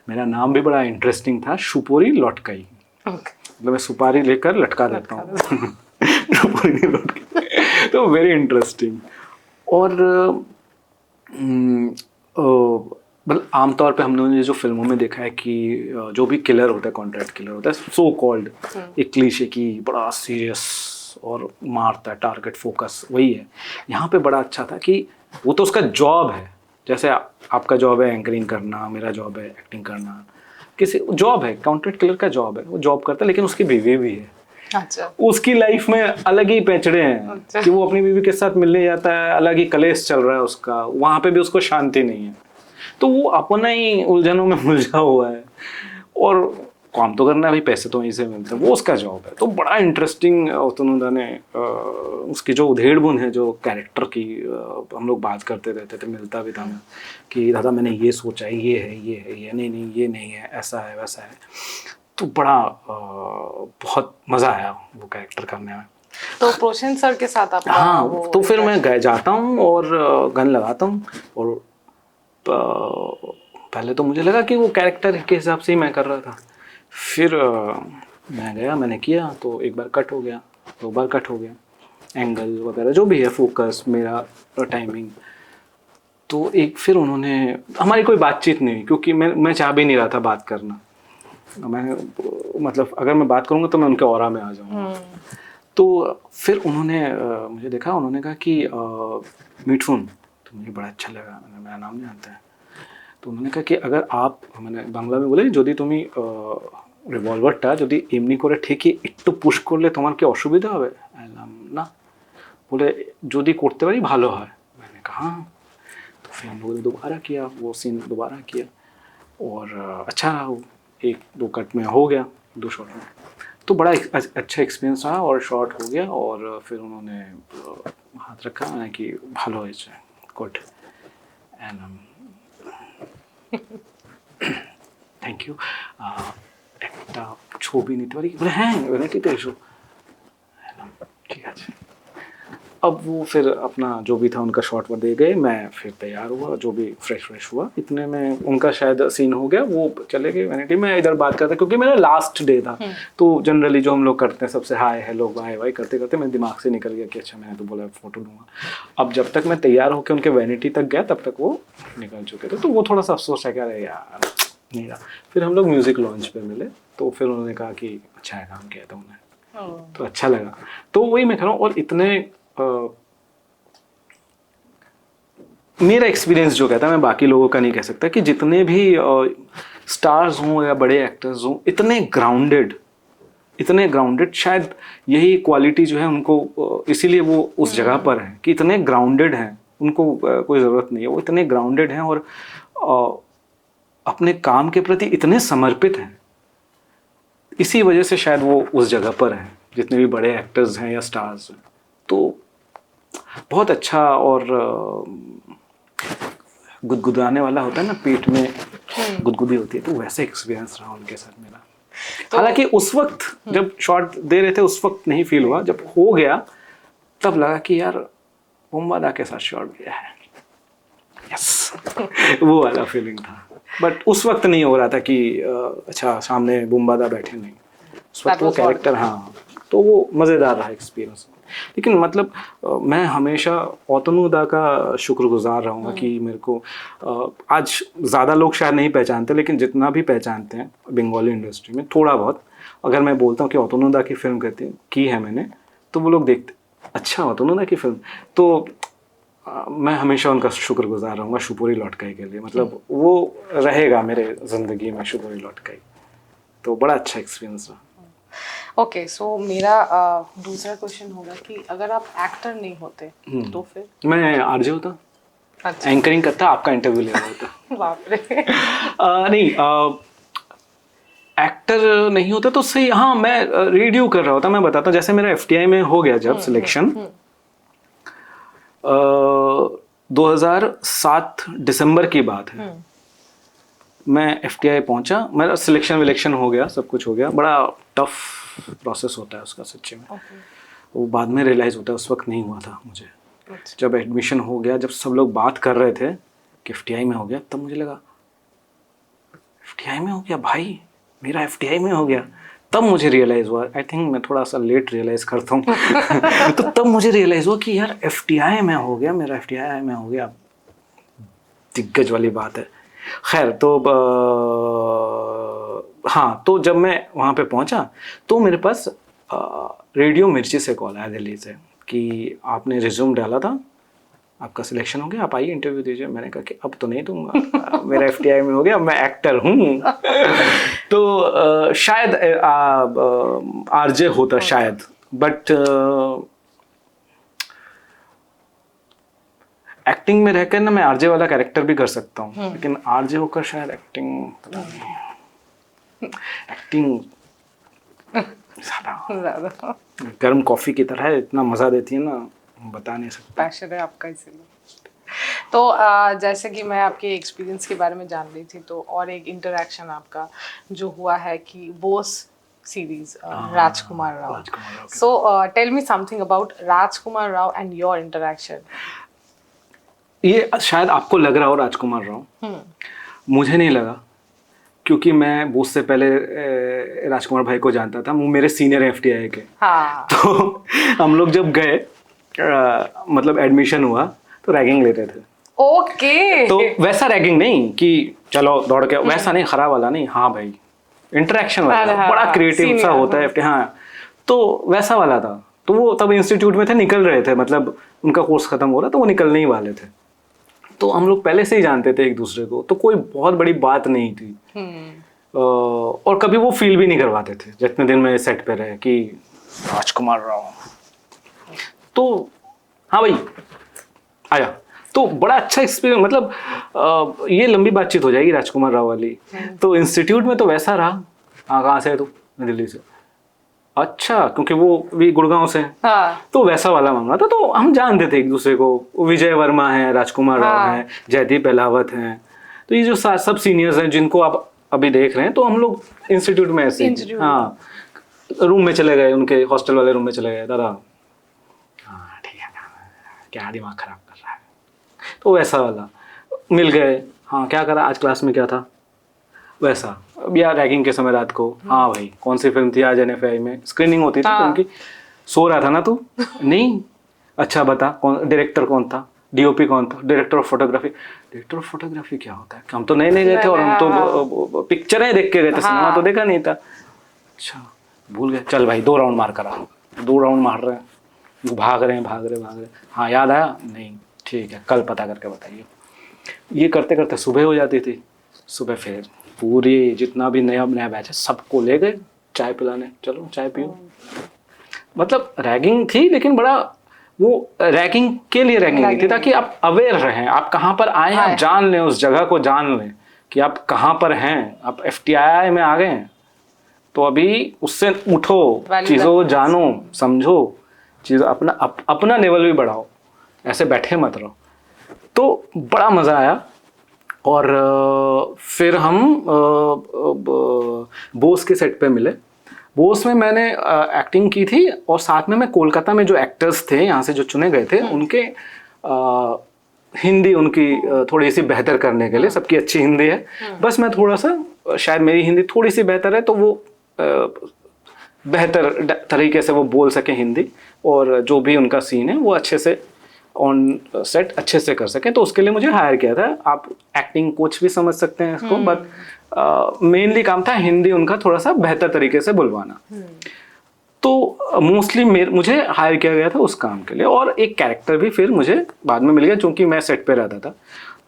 S1: मेरा नाम भी बड़ा इंटरेस्टिंग था, शुपोरी लौटकाई। मतलब मैं सुपारी लेकर लटका देता हूँ शुपोरी लौटकाई। तो वेरी इंटरेस्टिंग। और मतलब आमतौर पे हम लोगों ने जो फिल्मों में देखा है कि जो भी किलर होता है, कॉन्ट्रैक्ट किलर होता है, सो कॉल्ड एक क्लीशे की बड़ा सीरियस और मारता है, टारगेट फोकस वही है। यहाँ पे बड़ा अच्छा था कि वो तो उसका जॉब है, जैसे आपका जॉब है एंकरिंग करना, मेरा जॉब है एक्टिंग करना, किसी जॉब है, कॉन्ट्रैक्ट किलर का जॉब है, वो जॉब करता है, लेकिन उसकी बीवी भी है।
S2: अच्छा।
S1: उसकी लाइफ में अलग ही पैचड़े हैं।
S2: अच्छा।
S1: कि वो अपनी बीवी के साथ मिलने जाता है, अलग ही कलेश चल रहा है उसका, वहां पे भी उसको शांति नहीं है, तो वो अपना ही उलझनों में उलझा हुआ है और काम तो करना है भाई, पैसे तो वहीं से मिलते हैं, वो उसका जॉब है। तो बड़ा इंटरेस्टिंग तनुदा ने उसकी जो उधेड़ बुन है, जो कैरेक्टर की हम लोग बात करते रहते थे, मिलता भी था कि दादा मैंने ये सोचा है, ये है, ये है, ये नहीं, ये नहीं है, ऐसा है, वैसा है। तो बड़ा बहुत मज़ा आया वो कैरेक्टर करने में।
S2: तो प्रोशन सर के साथ आप?
S1: हाँ, तो फिर मैं जाता हूँ और गन लगाता हूँ, और पहले तो मुझे लगा कि वो कैरेक्टर के हिसाब से ही मैं कर रहा था। फिर मैं गया, मैंने किया, तो एक बार कट हो गया, 2 बार कट हो गया, एंगल वगैरह जो भी है, फोकस, मेरा टाइमिंग। तो एक फिर उन्होंने, हमारी कोई बातचीत नहीं हुई, क्योंकि मैं चाह भी नहीं रहा था बात करना। मैं मतलब अगर मैं बात करूँगा तो मैं उनके ऑरा में आ जाऊँगा। तो फिर उन्होंने मुझे देखा, उन्होंने कहा कि मिठुन, तो मुझे बड़ा अच्छा लगा, मैंने मेरा नाम जानता है। तो उन्होंने कहा कि अगर आप, मैंने बांग्ला में बोले, যদি তুমি রিভলভারটা যদি এমনি করে ঠেকে একটু পুশ করলে তোমার কি অসুবিধা হবে? না। बोले যদি করতে পারি ভালো হয়। मैंने कहा हाँ। तो फिर हम लोगों ने दोबारा किया, वो सीन दोबारा किया, और अच्छा रहा वो, 1-2 कट में हो गया, 2 शॉट में। तो बड़ा अच्छा एक्सपीरियंस रहा, और शॉट हो गया, और फिर उन्होंने हाथ रखा, मैंने कि ভালো হয়েছে, गुड, एंड থ্যাংক ইউ, একটা ছবি নিতে পারি? বলে হ্যাঁ, ভ্যানিটিতে এসো। ঠিক আছে। अब वो फिर अपना जो भी था उनका शॉट वो दे गए, मैं फिर तैयार हुआ, जो भी फ्रेश हुआ, इतने में उनका शायद सीन हो गया, वो चले गए वैनिटी में। इधर बात करते, क्योंकि मेरा लास्ट डे था, तो जनरली जो हम लोग करते हैं सबसे हाय हेलो बाय बाय करते करते मेरे दिमाग से निकल गया कि अच्छा मैंने तो बोला फोटो लूँगा। अब जब तक मैं तैयार होकर उनके वैनिटी तक गया तब तक वो निकल चुके थे, तो वो थोड़ा सा अफसोस है, क्या अरे यार नहीं रहा। फिर हम लोग म्यूज़िक लॉन्च पे मिले, तो फिर उन्होंने कहा कि अच्छा है काम किया तुमने, तो अच्छा लगा। तो वही मैं कह रहा हूँ, और इतने मेरा एक्सपीरियंस जो कहता है, मैं बाकी लोगों का नहीं कह सकता, कि जितने भी स्टार्स हों या बड़े एक्टर्स हों, इतने ग्राउंडेड, शायद यही क्वालिटी जो है उनको, इसीलिए वो उस जगह पर है कि इतने ग्राउंडेड हैं, उनको कोई ज़रूरत नहीं है, वो इतने ग्राउंडेड हैं और अपने काम के प्रति इतने समर्पित हैं। इसी वजह से शायद वो उस जगह पर हैं, जितने भी बड़े एक्टर्स हैं या स्टार्स हैं। तो बहुत अच्छा, और गुदगुदाने वाला होता है ना, पेट में गुदगुदी होती है, तो वैसे एक्सपीरियंस रहा उनके साथ मेरा। तो हालांकि उस वक्त जब शॉट दे रहे थे उस वक्त नहीं फील हुआ, जब हो गया तब लगा कि यार बुम्बादा के साथ शॉट दिया है, यस वो वाला फीलिंग था। बट उस वक्त नहीं हो रहा था कि अच्छा सामने बुम्बादा बैठे, नहीं, उस वक्त वो कैरेक्टर, हाँ, तो वो मज़ेदार रहा एक्सपीरियंस। लेकिन मतलब मैं हमेशा ओतनुदा का शुक्रगुजार रहूँगा कि मेरे को आज ज़्यादा लोग शायद नहीं पहचानते, लेकिन जितना भी पहचानते हैं बंगाली इंडस्ट्री में थोड़ा बहुत, अगर मैं बोलता हूँ कि ओतनुदा की फिल्म की है मैंने, तो वो लोग देखते, अच्छा ओतनुदा की फिल्म, तो मैं हमेशा उनका शुक्रगुजार रहूँगा शुपोरी लौटकाई के लिए। मतलब वो रहेगा मेरे ज़िंदगी में, शुपोरी लौटकाई। तो बड़ा अच्छा एक्सपीरियंस रहा।
S2: ओके, सो मेरा दूसरा क्वेश्चन होगा कि अगर आप एक्टर नहीं होते तो फिर? मैं
S1: आरजे होता,
S2: अच्छा,
S1: एंकरिंग करता, आपका इंटरव्यू ले रहा होता।
S2: बाप रे।
S1: नहीं, एक्टर नहीं होता तो सही। हाँ, मैं रेडियो कर रहा होता, मैं बताता हूँ। जैसे मेरा FTI में हो गया जब सिलेक्शन, 2007 दिसंबर की बात है। मैं FTI पहुंचा, मेरा सिलेक्शन हो गया, सब कुछ हो गया। बड़ा टफ प्रोसेस होता है उसका सच्ची में। वो बाद में रियलाइज़ होता है, उस वक्त नहीं हुआ था मुझे। जब एडमिशन हो गया, जब सब लोग बात कर रहे थे कि FTI में हो गया, तब मुझे लगा FTI में हो गया भाई, मेरा FTI में हो गया। तब मुझे रियलाइज़ हुआ, आई थिंक मैं थोड़ा सा लेट रियलाइज़ करता हूँ तो तब मुझे रियलाइज़ हुआ कि यार FTI में हो गया, मेरा FTI में हो गया। दिग्गज वाली बात है। खैर, तो हाँ, तो जब मैं वहाँ पे पहुँचा तो मेरे पास रेडियो मिर्ची से कॉल आया दिल्ली से कि आपने रिज्यूम डाला था, आपका सिलेक्शन हो गया, आप आइए इंटरव्यू दीजिए। मैंने कहा कि अब तो नहीं दूंगा, मेरा FTI में हो गया, मैं एक्टर हूँ तो शायद RJ होता शायद, बट एक्टिंग में रहकर ना मैं RJ वाला कैरेक्टर भी कर सकता हूँ, लेकिन RJ होकर शायद एक्टिंग, पता नहीं, एक्टिंग ज़्यादा गर्म कॉफ़ी की तरह है, इतना मज़ा देती है ना, बता नहीं सकते।
S2: पैशन है आपका इसीलिए। तो जैसे कि मैं आपके एक्सपीरियंस के बारे में जान रही थी, तो और एक इंटरेक्शन आपका जो हुआ है कि Bose series Rajkumar Rao. So tell me something about Rajkumar Rao and your interaction.
S1: ये शायद आपको लग रहा हो राजकुमार राव, मुझे नहीं लगा, क्योंकि मैं बोस से पहले राजकुमार भाई को जानता था। वो मेरे सीनियर FTI के।
S2: हाँ।
S1: तो हम लोग जब गए, मतलब एडमिशन हुआ, तो रैगिंग लेते थे।
S2: ओके।
S1: तो वैसा रैगिंग नहीं कि चलो दौड़ के, वैसा नहीं, खराब वाला नहीं। हाँ भाई, इंटरेक्शन वाला, बड़ा क्रिएटिव सा होता है FTI। हाँ, तो वैसा वाला था। तो वो तब इंस्टीट्यूट में थे, निकल रहे थे, मतलब उनका कोर्स खत्म हो रहा, तो वो निकलने ही वाले थे। तो हम लोग पहले से ही जानते थे एक दूसरे को, तो कोई बहुत बड़ी बात नहीं थी। और कभी वो फील भी नहीं करवाते थे जितने दिन में सेट पे रहे कि राजकुमार राव। तो हाँ भाई, आया। तो बड़ा अच्छा एक्सपीरियंस, मतलब ये लंबी बातचीत हो जाएगी राजकुमार राव वाली। तो इंस्टीट्यूट में तो वैसा रहा। हाँ, कहाँ से है तू? मैं दिल्ली से। अच्छा, क्योंकि वो भी गुड़गांव से है।
S2: हाँ।
S1: तो वैसा वाला मामला था। तो हम जानते थे एक दूसरे को। विजय वर्मा है, राजकुमार राव है, जयदीप अहलावत हैं। तो ये जो सब सीनियर्स हैं जिनको आप अभी देख रहे हैं, तो हम लोग इंस्टीट्यूट में ऐसे, हाँ, रूम में चले गए, उनके हॉस्टल वाले रूम में चले गए। दादा, हाँ ठीक है, क्या दिमाग खराब कर रहा है? तो वैसा वाला मिल गए। हाँ, क्या करा आज, क्लास में क्या था, वैसा। अब यार रैगिंग के समय रात को, हाँ भाई, कौन सी फिल्म थी आज NFI में स्क्रीनिंग होती थी फिल्म की, सो रहा था ना तू? नहीं, अच्छा बता, कौन डायरेक्टर, कौन था, DOP कौन था, director of photography. Director of photography क्या होता है? हम तो नए नए गए थे, और हम तो पिक्चरें देख के गए थे, सिनेमा तो देखा नहीं था। अच्छा, भूल गए, चल भाई 2 राउंड मार कर आओ। 2 राउंड मार रहे हैं, भाग रहे हैं। हाँ, याद आया? नहीं, ठीक है, कल पता करके बताइए। ये करते करते सुबह हो जाती थी। सुबह फिर पूरी जितना भी नया बैच है सबको ले गए चाय पिलाने, चलो चाय पियो। मतलब रैगिंग थी, लेकिन बड़ा, वो रैगिंग के लिए रैगिंग नहीं थी, ताकि आप अवेयर रहें, आप कहाँ पर आए हैं, आप जान लें, उस जगह को जान लें कि आप कहाँ पर हैं। आप FTI में आ गए हैं, तो अभी उससे उठो, चीज़ों को जानो, समझो, चीज़ अपना लेवल भी बढ़ाओ, ऐसे बैठे मत रहो। तो बड़ा मज़ा आया। और फिर हम बोस के सेट पे मिले। बोस में मैंने एक्टिंग की थी, और साथ में मैं कोलकाता में जो एक्टर्स थे यहाँ से जो चुने गए थे, उनके हिंदी उनकी थोड़ी सी बेहतर करने के लिए, सबकी अच्छी हिंदी है, बस मैं थोड़ा सा, शायद मेरी हिंदी थोड़ी सी बेहतर है, तो वो बेहतर तरीके से वो बोल सके हिंदी, और जो भी उनका सीन है वो अच्छे से ऑन सेट अच्छे से कर सकें। तो उसके लिए मुझे हायर किया था। आप एक्टिंग कोच भी समझ सकते हैं इसको, बट मेनली काम था हिंदी उनका थोड़ा सा बेहतर तरीके से बुलवाना। तो मोस्टली मुझे हायर किया गया था उस काम के लिए। और एक कैरेक्टर भी फिर मुझे बाद में मिल गया, क्योंकि मैं सेट पे रहता था।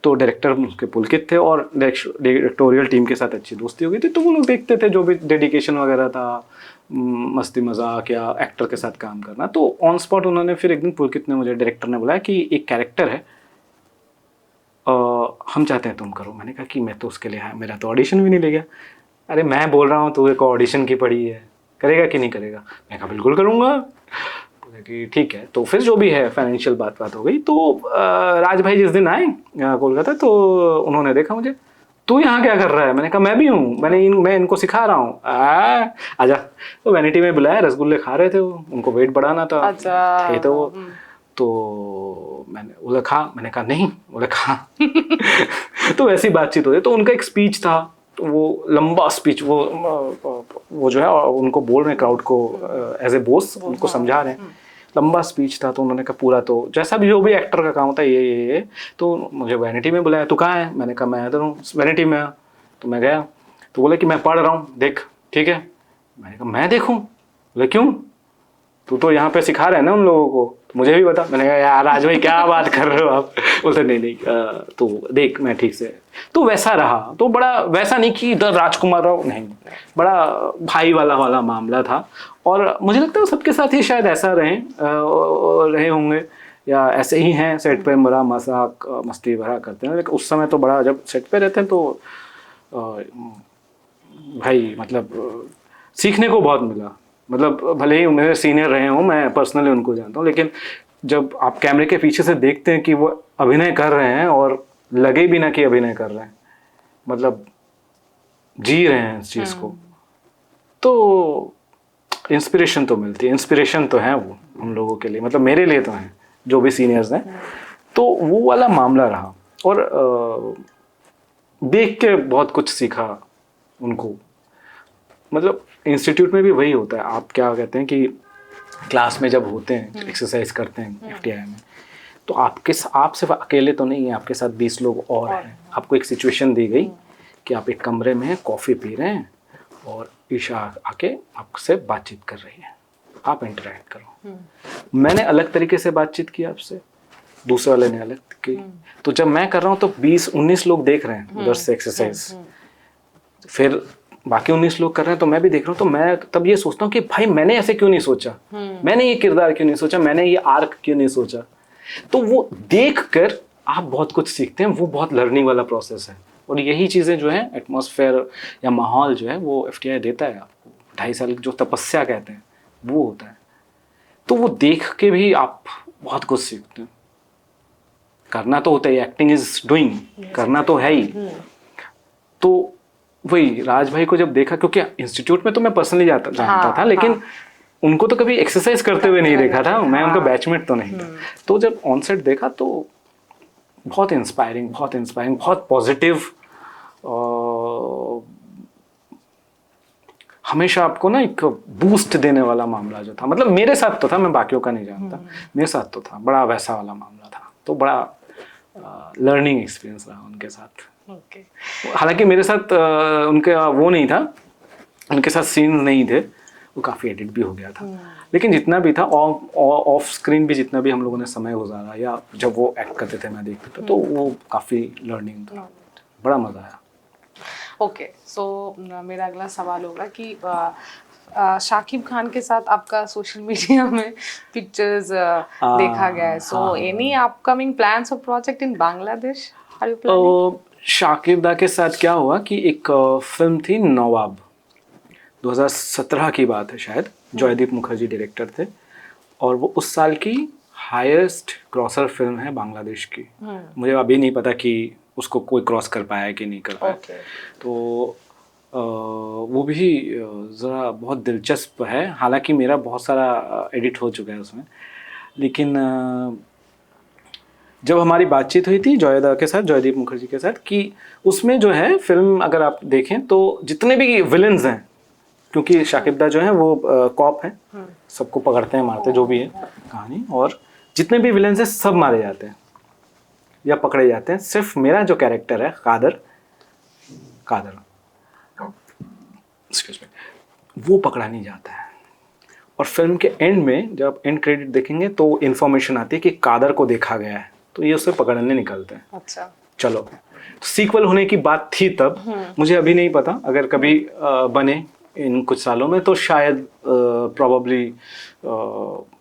S1: तो डायरेक्टर उसके पुलकित थे, और डायरेक्टोरियल टीम के साथ अच्छी दोस्ती हो गई थी। तो वो लोग देखते थे जो भी डेडिकेशन वगैरह था, मस्ती मजाक या एक्टर के साथ काम करना। तो ऑन स्पॉट उन्होंने फिर एक दिन पुलकित ने मुझे, डायरेक्टर ने बुलाया कि एक कैरेक्टर है, हम चाहते हैं तुम करो। मैंने कहा कि मैं तो उसके लिए, मेरा तो ऑडिशन भी नहीं ले गया। अरे मैं बोल रहा हूँ तू एक ऑडिशन की पड़ी है, करेगा कि नहीं करेगा? मैं कहा बिल्कुल करूँगा। बोले कि ठीक है। तो फिर जो भी है फाइनेंशियल बात हो गई। तो राज भाई जिस दिन आए कोलकाता, तो उन्होंने देखा मुझे, तू यहाँ क्या कर रहा है? मैंने कहा मैं भी हूँ, मैं इनको सिखा रहा हूँ। आजा। तो वैनिटी में बुलाया, रसगुल्ले खा रहे थे वो, उनको वेट बढ़ाना था।
S2: अच्छा।
S1: थे तो वो, तो मैंने बोला खा, मैंने कहा नहीं, बोले खा। तो वैसी बातचीत होती। तो उनका एक स्पीच था, तो वो लंबा स्पीच, वो जो है उनको बोल रहे हैं क्राउड को, एज ए बॉस उनको समझा रहे हैं। लंबा स्पीच था। तो उन्होंने कहा पूरा, तो जैसा भी जो भी एक्टर का काम होता है ये। तो मुझे वैनिटी में बुलाया, तू कहाँ है? मैंने कहा मैं इधर हूँ वैनिटी में। तो मैं गया, तो बोले कि मैं पढ़ रहा हूँ, देख ठीक है। मैंने कहा मैं देखूँ? बोले क्यों? तू तो यहाँ पे सिखा रहे हैं ना उन लोगों को, तो मुझे भी बता। मैंने कहा यार राज भाई क्या बात कर रहे हो आप? बोलते नहीं तू देख, मैं ठीक से। तो वैसा रहा। तो बड़ा वैसा नहीं कि इधर राजकुमार राव, नहीं, बड़ा भाई वाला मामला था। और मुझे लगता है सबके साथ ही शायद ऐसा रहे होंगे, या ऐसे ही हैं सेट पे, बड़ा मजाक मस्ती भरा करते हैं। लेकिन उस समय तो बड़ा, जब सेट पे रहते हैं तो भाई मतलब सीखने को बहुत मिला। मतलब भले ही मेरे सीनियर रहे हों, मैं पर्सनली उनको जानता हूँ, लेकिन जब आप कैमरे के पीछे से देखते हैं कि वो अभिनय कर रहे हैं, और लगे भी ना कि अभिनय कर रहे हैं, मतलब जी रहे हैं इस चीज़ को, तो इंस्पिरेशन तो मिलती है। इंस्पिरेशन तो है वो हम लोगों के लिए, मतलब मेरे लिए तो है, जो भी सीनियर्स हैं। तो वो वाला मामला रहा। और देख के बहुत कुछ सीखा उनको। मतलब इंस्टीट्यूट में भी वही होता है। आप क्या कहते हैं कि क्लास में जब होते हैं, एक्सरसाइज करते हैं एफटीआई में, तो आप सिर्फ अकेले तो नहीं है, आपके साथ 20 लोग और हैं। आपको एक सिचुएशन दी गई कि आप एक कमरे में कॉफ़ी पी रहे हैं और ईशा आके आपसे बातचीत कर रही है, आप इंटरेक्ट करो। मैंने अलग तरीके से बातचीत की आपसे, दूसरे वाले ने अलग की। तो जब मैं कर रहा हूँ तो 20-19 लोग देख रहे हैं उधर से एक्सरसाइज, फिर बाकी 19 लोग कर रहे हैं, तो मैं भी देख रहा हूँ। तो मैं तब ये सोचता हूँ कि भाई मैंने ऐसे क्यों नहीं सोचा, मैंने ये किरदार क्यों नहीं सोचा, मैंने ये आर्क क्यों नहीं सोचा। तो वो देख कर आप बहुत कुछ सीखते हैं। वो बहुत लर्निंग वाला प्रोसेस है। और यही चीज़ें जो है, एटमॉस्फेयर या माहौल जो है, वो एफटीआई देता है आपको। 2.5 साल की जो तपस्या कहते हैं वो होता है। तो वो देख के भी आप बहुत कुछ सीखते हैं। करना तो होता है, एक्टिंग इज डूइंग, करना तो है ही। तो वही राज भाई को जब देखा, क्योंकि इंस्टीट्यूट में तो मैं पर्सनली जानता था, लेकिन उनको तो कभी एक्सरसाइज करते हुए नहीं देखा था। मैं उनका बैचमेट तो नहीं था। तो जब ऑन सेट देखा तो बहुत इंस्पायरिंग, बहुत पॉजिटिव। हमेशा आपको ना एक बूस्ट देने वाला मामला जो था, मतलब मेरे साथ तो था, मैं बाकियों का नहीं जानता, मेरे साथ तो था, बड़ा वैसा वाला मामला था। तो बड़ा लर्निंग एक्सपीरियंस रहा उनके साथ। हालांकि मेरे साथ उनका वो नहीं था, उनके साथ सीन नहीं थे, वो काफ़ी एडिट भी हो गया था। लेकिन जितना भी था ऑफ स्क्रीन भी, जितना भी हम लोगों ने समय गुजारा, या जब वो एक्ट करते थे मैं देखता था, तो वो काफ़ी लर्निंग था, बड़ा मज़ा आया।
S2: ओके, सो मेरा अगला सवाल होगा कि शाकिब खान के साथ आपका सोशल मीडिया में पिक्चर्स देखा गया है। सो एनी अपकमिंग प्लान्स और project in Bangladesh are you planning?
S1: Shakib da के साथ क्या हुआ कि एक फिल्म थी नवाब, 2017 की बात है शायद। जयदीप मुखर्जी डायरेक्टर थे, और वो उस साल की हाईएस्ट क्रॉसर फिल्म है बांग्लादेश की। मुझे अभी नहीं पता कि उसको कोई क्रॉस कर पाया कि नहीं कर पाया। तो वो भी ज़रा बहुत दिलचस्प है। हालांकि मेरा बहुत सारा एडिट हो चुका है उसमें, लेकिन जब हमारी बातचीत हुई थी जयदा के साथ, जयदीप मुखर्जी के साथ, कि उसमें जो है फिल्म अगर आप देखें तो जितने भी विलन्स हैं, क्योंकि शाकिब दा जो है वो कॉप हैं, सबको पकड़ते हैं, मारते, जो भी है कहानी, और जितने भी विलन्स हैं सब मारे जाते हैं या पकड़े जाते हैं। सिर्फ मेरा जो कैरेक्टर है कादर, वो पकड़ा नहीं जाता है। और फिल्म के एंड में जब एंड क्रेडिट देखेंगे तो इन्फॉर्मेशन आती है कि कादर को देखा गया है, तो ये उसे पकड़ने निकलते हैं।
S2: अच्छा,
S1: चलो, तो सीक्वल होने की बात थी तब, मुझे अभी नहीं पता, अगर कभी बने इन कुछ सालों में तो शायद प्रोबेबली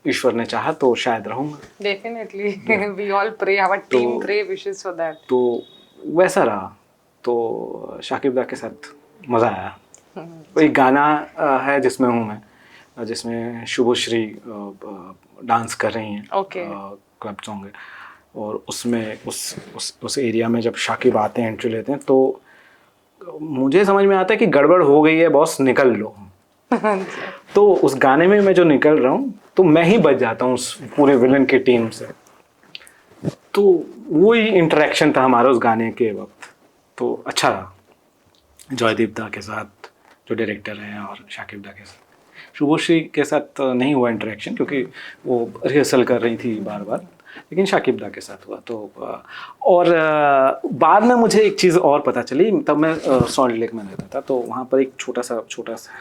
S1: ईश्वर ने चाहा तो शायद रहूँगा।
S2: Definitely, we all pray, our team pray, wishes for that.
S1: तो वैसा रहा। तो शाकिब दा के साथ मज़ा आया। एक गाना है जिसमें हूँ मैं, जिसमें शुभश्री डांस कर रही हैं,
S2: ओके
S1: क्लब सॉन्ग है, और उसमें उस एरिया में जब शाकिब आते हैं, एंट्री लेते हैं, तो मुझे समझ में आता है कि गड़बड़ हो गई है बॉस, निकल लो। तो उस गाने में मैं जो निकल रहा हूँ तो मैं ही बच जाता हूँ उस पूरे विलन की टीम से। तो वही इंटरेक्शन था हमारा उस गाने के वक्त, तो अच्छा रहा जॉयदीप दा के साथ जो डायरेक्टर हैं और शाकिब दा के साथ। शुभश्री के साथ नहीं हुआ इंटरेक्शन क्योंकि वो रिहर्सल कर रही थी बार बार, लेकिन शाकिब दा के साथ हुआ। तो और बाद में मुझे एक चीज़ और पता चली, तब मैं सॉल्ट लेक में रहता था, तो वहाँ पर एक छोटा सा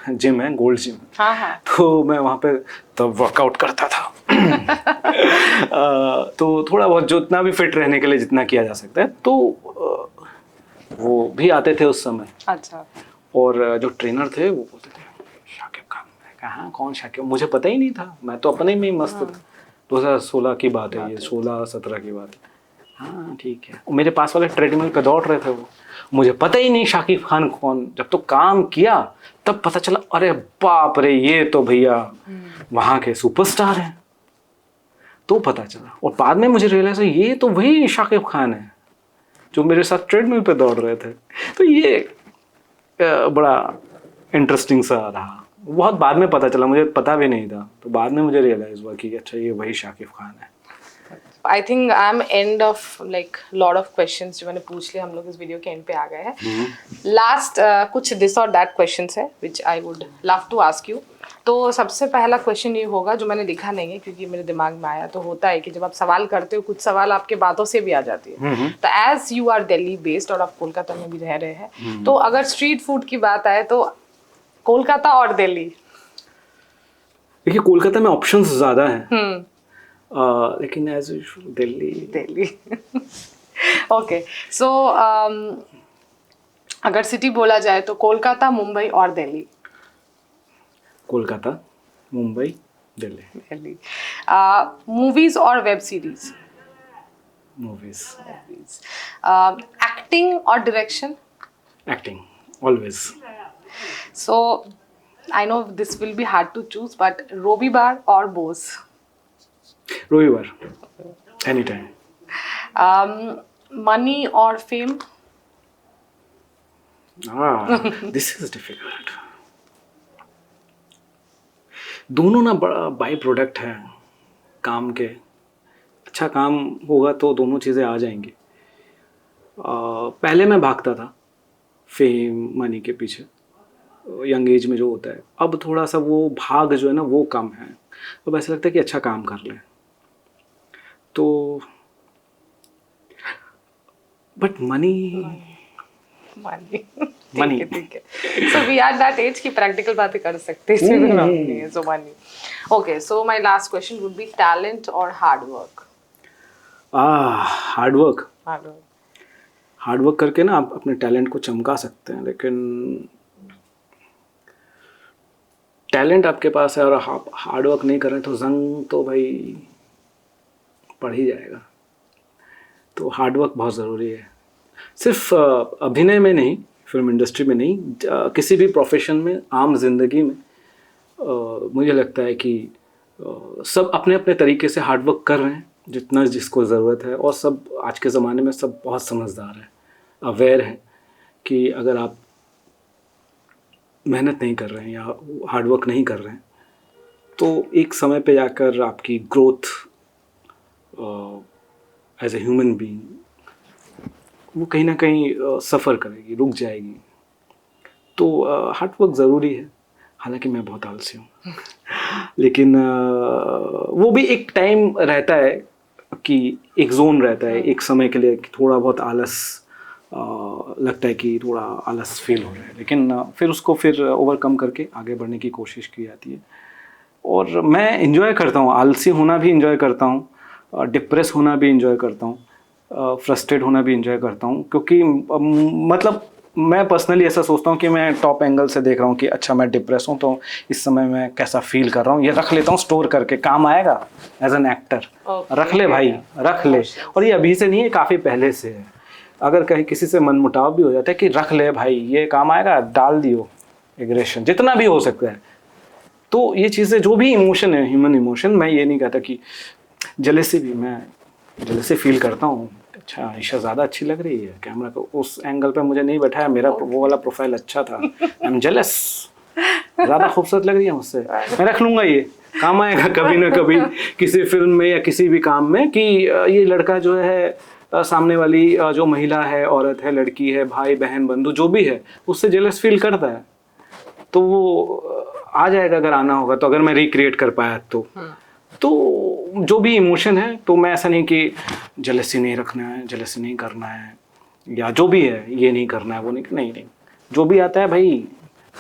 S1: जिम है, गोल्ड जिम।
S2: हाँ हाँ।
S1: तो मैं वहाँ पे तब वर्कआउट करता था। तो थोड़ा बहुत जो इतना भी फिट रहने के लिए जितना किया जा सकता है, तो वो भी आते थे उस समय।
S2: अच्छा।
S1: और जो ट्रेनर थे वो बोलते थे शाकिब खान। मैं कहा हाँ कौन शाकिब, मुझे पता ही नहीं था, मैं तो अपने में ही मस्त था। 2016 की बात है ये, 16-17 की बात है। हाँ ठीक है, मेरे पास वाले ट्रेडमिल पे दौड़ रहे थे वो, मुझे पता ही नहीं शाकिब खान कौन। जब तो काम किया तब पता चला, अरे बाप रे ये तो भैया वहाँ के सुपरस्टार हैं। तो पता चला, और बाद में मुझे रियलाइज हुआ ये तो वही शाकिब खान है जो मेरे साथ ट्रेडमिल पे दौड़ रहे थे। तो ये बड़ा इंटरेस्टिंग सा रहा, बहुत बाद में पता चला, मुझे पता भी नहीं था। तो बाद में मुझे रियलाइज हुआ कि अच्छा ये वही शाकिब खान है।
S2: I think I am end of like lot of questions जो मैंने पूछ लिए, हम लोग इस वीडियो के एंड पे आ गए हैं। लास्ट कुछ दिस और दैट क्वेश्चंस है which I would love to ask you. तो सबसे पहला क्वेश्चन ये होगा, जो मैंने लिखा नहीं है क्योंकि मेरे दिमाग में आया। तो होता है कि जब आप सवाल करते हो, कुछ सवाल आपके बातों से भी आ जाती है। तो as you are Delhi based और आप कोलकाता में भी रह रहे हैं, तो अगर स्ट्रीट फूड की बात आए तो कोलकाता और दिल्ली?
S1: देखिए कोलकाता में ऑप्शंस ज़्यादा हैं, लेकिन एज दिल्ली।
S2: ओके, सो अगर सिटी बोला जाए तो कोलकाता, मुंबई और दिल्ली?
S1: कोलकाता, मुंबई, दिल्ली।
S2: मूवीज और वेब सीरीज?
S1: मूवीज।
S2: एक्टिंग और direction?
S1: Acting, always.
S2: So I know this will be hard to choose, but Raviwar और Bose?
S1: Raviwar, any time.
S2: Money और फेम?
S1: This is difficult. दोनों ना बड़ा बाई प्रोडक्ट है काम के। अच्छा काम होगा तो दोनों चीज़ें आ जाएंगी। पहले मैं भागता था फेम मनी के पीछे, यंग एज में जो होता है। अब थोड़ा सा वो भाग जो है ना वो कम है। अब ऐसा लगता है कि अच्छा काम कर लें। तो बट मनी
S2: ठीक है। So we are that age की प्रैक्टिकल बातें कर सकते हैं, इसमें कोई प्रॉब्लम नहीं है। So money. Okay, so my last question would be talent और हार्ड वर्क?
S1: हार्ड वर्क करके ना आप अपने टैलेंट को चमका सकते हैं, लेकिन टैलेंट आपके पास है और आप हार्ड वर्क नहीं कर रहे तो जंग तो भाई पड़ ही जाएगा। तो हार्ड वर्क बहुत ज़रूरी है, सिर्फ अभिनय में नहीं, फिल्म इंडस्ट्री में नहीं, किसी भी प्रोफेशन में, आम जिंदगी में। मुझे लगता है कि सब अपने अपने तरीके से हार्ड वर्क कर रहे हैं जितना जिसको ज़रूरत है, और सब आज के ज़माने में सब बहुत समझदार हैं, अवेयर हैं कि अगर आप मेहनत नहीं कर रहे हैं या हार्ड वर्क नहीं कर रहे हैं तो एक समय पे जाकर आपकी growth as a human being वो कहीं ना कहीं सफ़र करेगी, रुक जाएगी। तो हार्ड वर्क ज़रूरी है, हालांकि मैं बहुत आलसी हूँ। लेकिन वो भी एक टाइम रहता है कि एक जोन रहता है एक समय के लिए कि थोड़ा बहुत आलस लगता है कि थोड़ा आलस फील हो रहा है, लेकिन फिर उसको फिर ओवरकम करके आगे बढ़ने की कोशिश की जाती है। और मैं इंजॉय करता हूँ, आलसी होना भी इंजॉय करता हूँ, डिप्रेस होना भी इंजॉय करता हूँ, फ्रस्ट्रेट होना भी इंजॉय करता हूँ, क्योंकि मतलब मैं पर्सनली ऐसा सोचता हूँ कि मैं टॉप एंगल से देख रहा हूँ कि अच्छा मैं डिप्रेस हूँ तो इस समय मैं कैसा फील कर रहा हूँ, ये रख लेता हूँ स्टोर करके, काम आएगा एज एन एक्टर। रख ले भाई, रख ले। और ये अभी से नहीं है, काफ़ी पहले से है। अगर कहीं किसी से मनमुटाव भी हो जाता है कि रख ले भाई, ये काम आएगा, डाल दियो, एग्रेशन, जितना भी हो सकता है। तो ये चीज़ें जो भी इमोशन है, ह्यूमन इमोशन, मैं ये नहीं कहता कि जेलेसी भी, मैं जेलेसी फील करता हूँ। अच्छा ईशा ज़्यादा अच्छी लग रही है, कैमरा को उस एंगल पे मुझे नहीं बैठाया, मेरा वो वाला प्रोफाइल अच्छा था, आई एम जेलस, ज़्यादा खूबसूरत लग रही है मुझसे, मैं रख लूँगा, ये काम आएगा कभी ना कभी किसी फिल्म में या किसी भी काम में, कि ये लड़का जो है सामने वाली जो महिला है, औरत है, लड़की है, भाई बहन बंधु जो भी है, उससे जेलस फील करता है, तो वो आ जाएगा अगर आना होगा तो, अगर मैं रिक्रिएट कर पाया तो जो भी इमोशन है, तो मैं ऐसा नहीं कि जेलसी नहीं रखना है, जेलसी नहीं करना है, या जो भी है ये नहीं करना है, वो नहीं, जो भी आता है भाई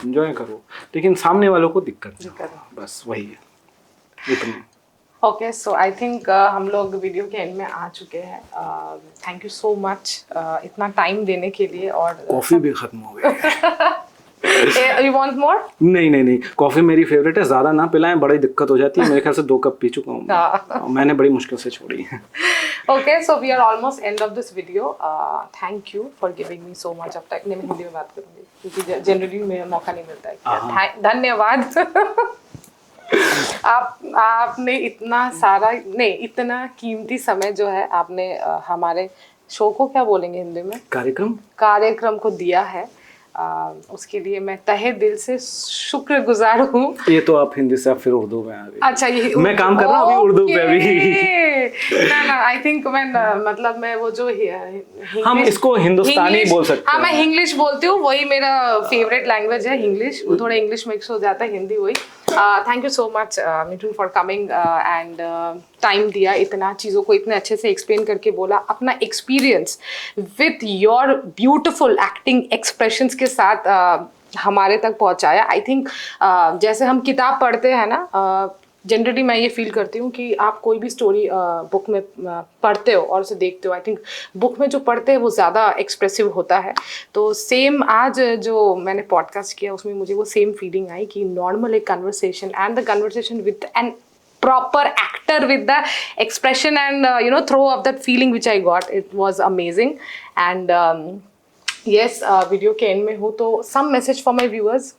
S1: एंजॉय करो, लेकिन सामने वालों को दिक्कत ना हो, बस वही है इतना।
S2: ओके, सो आई थिंक हम लोग वीडियो के एंड में आ चुके हैं। थैंक यू सो मच इतना टाइम देने के लिए। और
S1: कॉफ़ी भी ख़त्म हो गई।
S2: You want more?
S1: नहीं, कॉफ़ी मेरी फेवरेट है, ज़्यादा ना पिलाएं, बड़ी दिक्कत हो जाती है, मेरे ख्याल से 2 कप पी चुका हूँ, मैंने बड़ी मुश्किल से छोड़ी है।
S2: Okay, so we are almost end of this video. Thank you for giving me so much of time. नहीं, मैं हिंदी में बात करूँगी क्योंकि जनरली में मौका नहीं मिलता है। धन्यवाद। आपने इतना सारा, नहीं, इतना कीमती समय जो है आपने हमारे शो को, क्या बोलेंगे हिंदी में, कार्यक्रम को दिया है, उसके लिए मैं तहे दिल से शुक्रगुजार हूँ।
S1: ये तो आप हिंदी से, आप फिर उर्दू में आ गई।
S2: अच्छा, ये
S1: मैं काम कर रहा हूँ अभी उर्दू पे भी।
S2: ना आई थिंक मैं मतलब मैं वो जो
S1: हम इसको हिंदुस्तानी बोल सकते हैं।
S2: हाँ, मैं इंग्लिश बोलती हूँ, वही मेरा फेवरेट लैंग्वेज है, इंग्लिश। थोड़ा इंग्लिश मिक्स हो जाता है, हिंदी वही। Thank you so much Mithun for coming and time दिया, इतना चीज़ों को इतने अच्छे से एक्सप्लेन करके बोला, अपना experience with your beautiful acting expressions के साथ हमारे तक पहुंचाया। आई थिंक जैसे हम किताब पढ़ते हैं ना, जनरली मैं ये फील करती हूँ कि आप कोई भी स्टोरी बुक में पढ़ते हो और उसे देखते हो, आई थिंक बुक में जो पढ़ते हैं वो ज़्यादा एक्सप्रेसिव होता है। तो सेम आज जो मैंने पॉडकास्ट किया उसमें मुझे वो सेम फीलिंग आई कि नॉर्मल एक conversation and the conversation with an proper actor with the expression and throw of that feeling which I got, it was amazing. And yes, video के एंड में हूँ, तो some message for my viewers.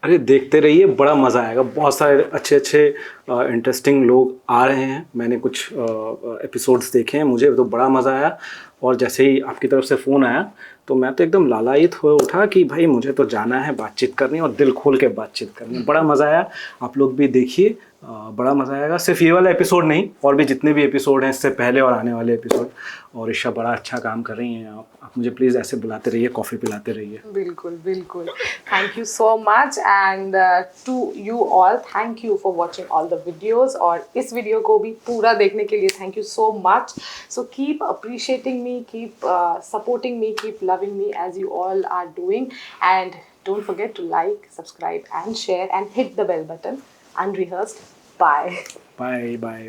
S1: अरे देखते रहिए, बड़ा मज़ा आएगा, बहुत सारे अच्छे इंटरेस्टिंग लोग आ रहे हैं, मैंने कुछ एपिसोड्स देखे हैं, मुझे तो बड़ा मज़ा आया, और जैसे ही आपकी तरफ से फ़ोन आया तो मैं तो एकदम लालायित हो उठा कि भाई मुझे तो जाना है, बातचीत करनी और दिल खोल के बातचीत करनी। बड़ा मज़ा आया, आप लोग भी देखिए, बड़ा मज़ा आएगा। सिर्फ ये वाला एपिसोड नहीं, और भी जितने भी एपिसोड हैं इससे पहले और आने वाले एपिसोड, और ईशा बड़ा अच्छा काम कर रही हैं आप मुझे प्लीज़ ऐसे बुलाते रहिए, कॉफ़ी पिलाते रहिए।
S2: बिल्कुल। Thank you so much, and to you all, thank you for watching all the videos, और इस वीडियो को भी पूरा देखने के लिए thank you so much. So keep appreciating me, keep supporting me, keep loving me as you all are doing, and don't forget to like, subscribe and share and hit the bell button. Unrehearsed. Bye.
S1: Bye.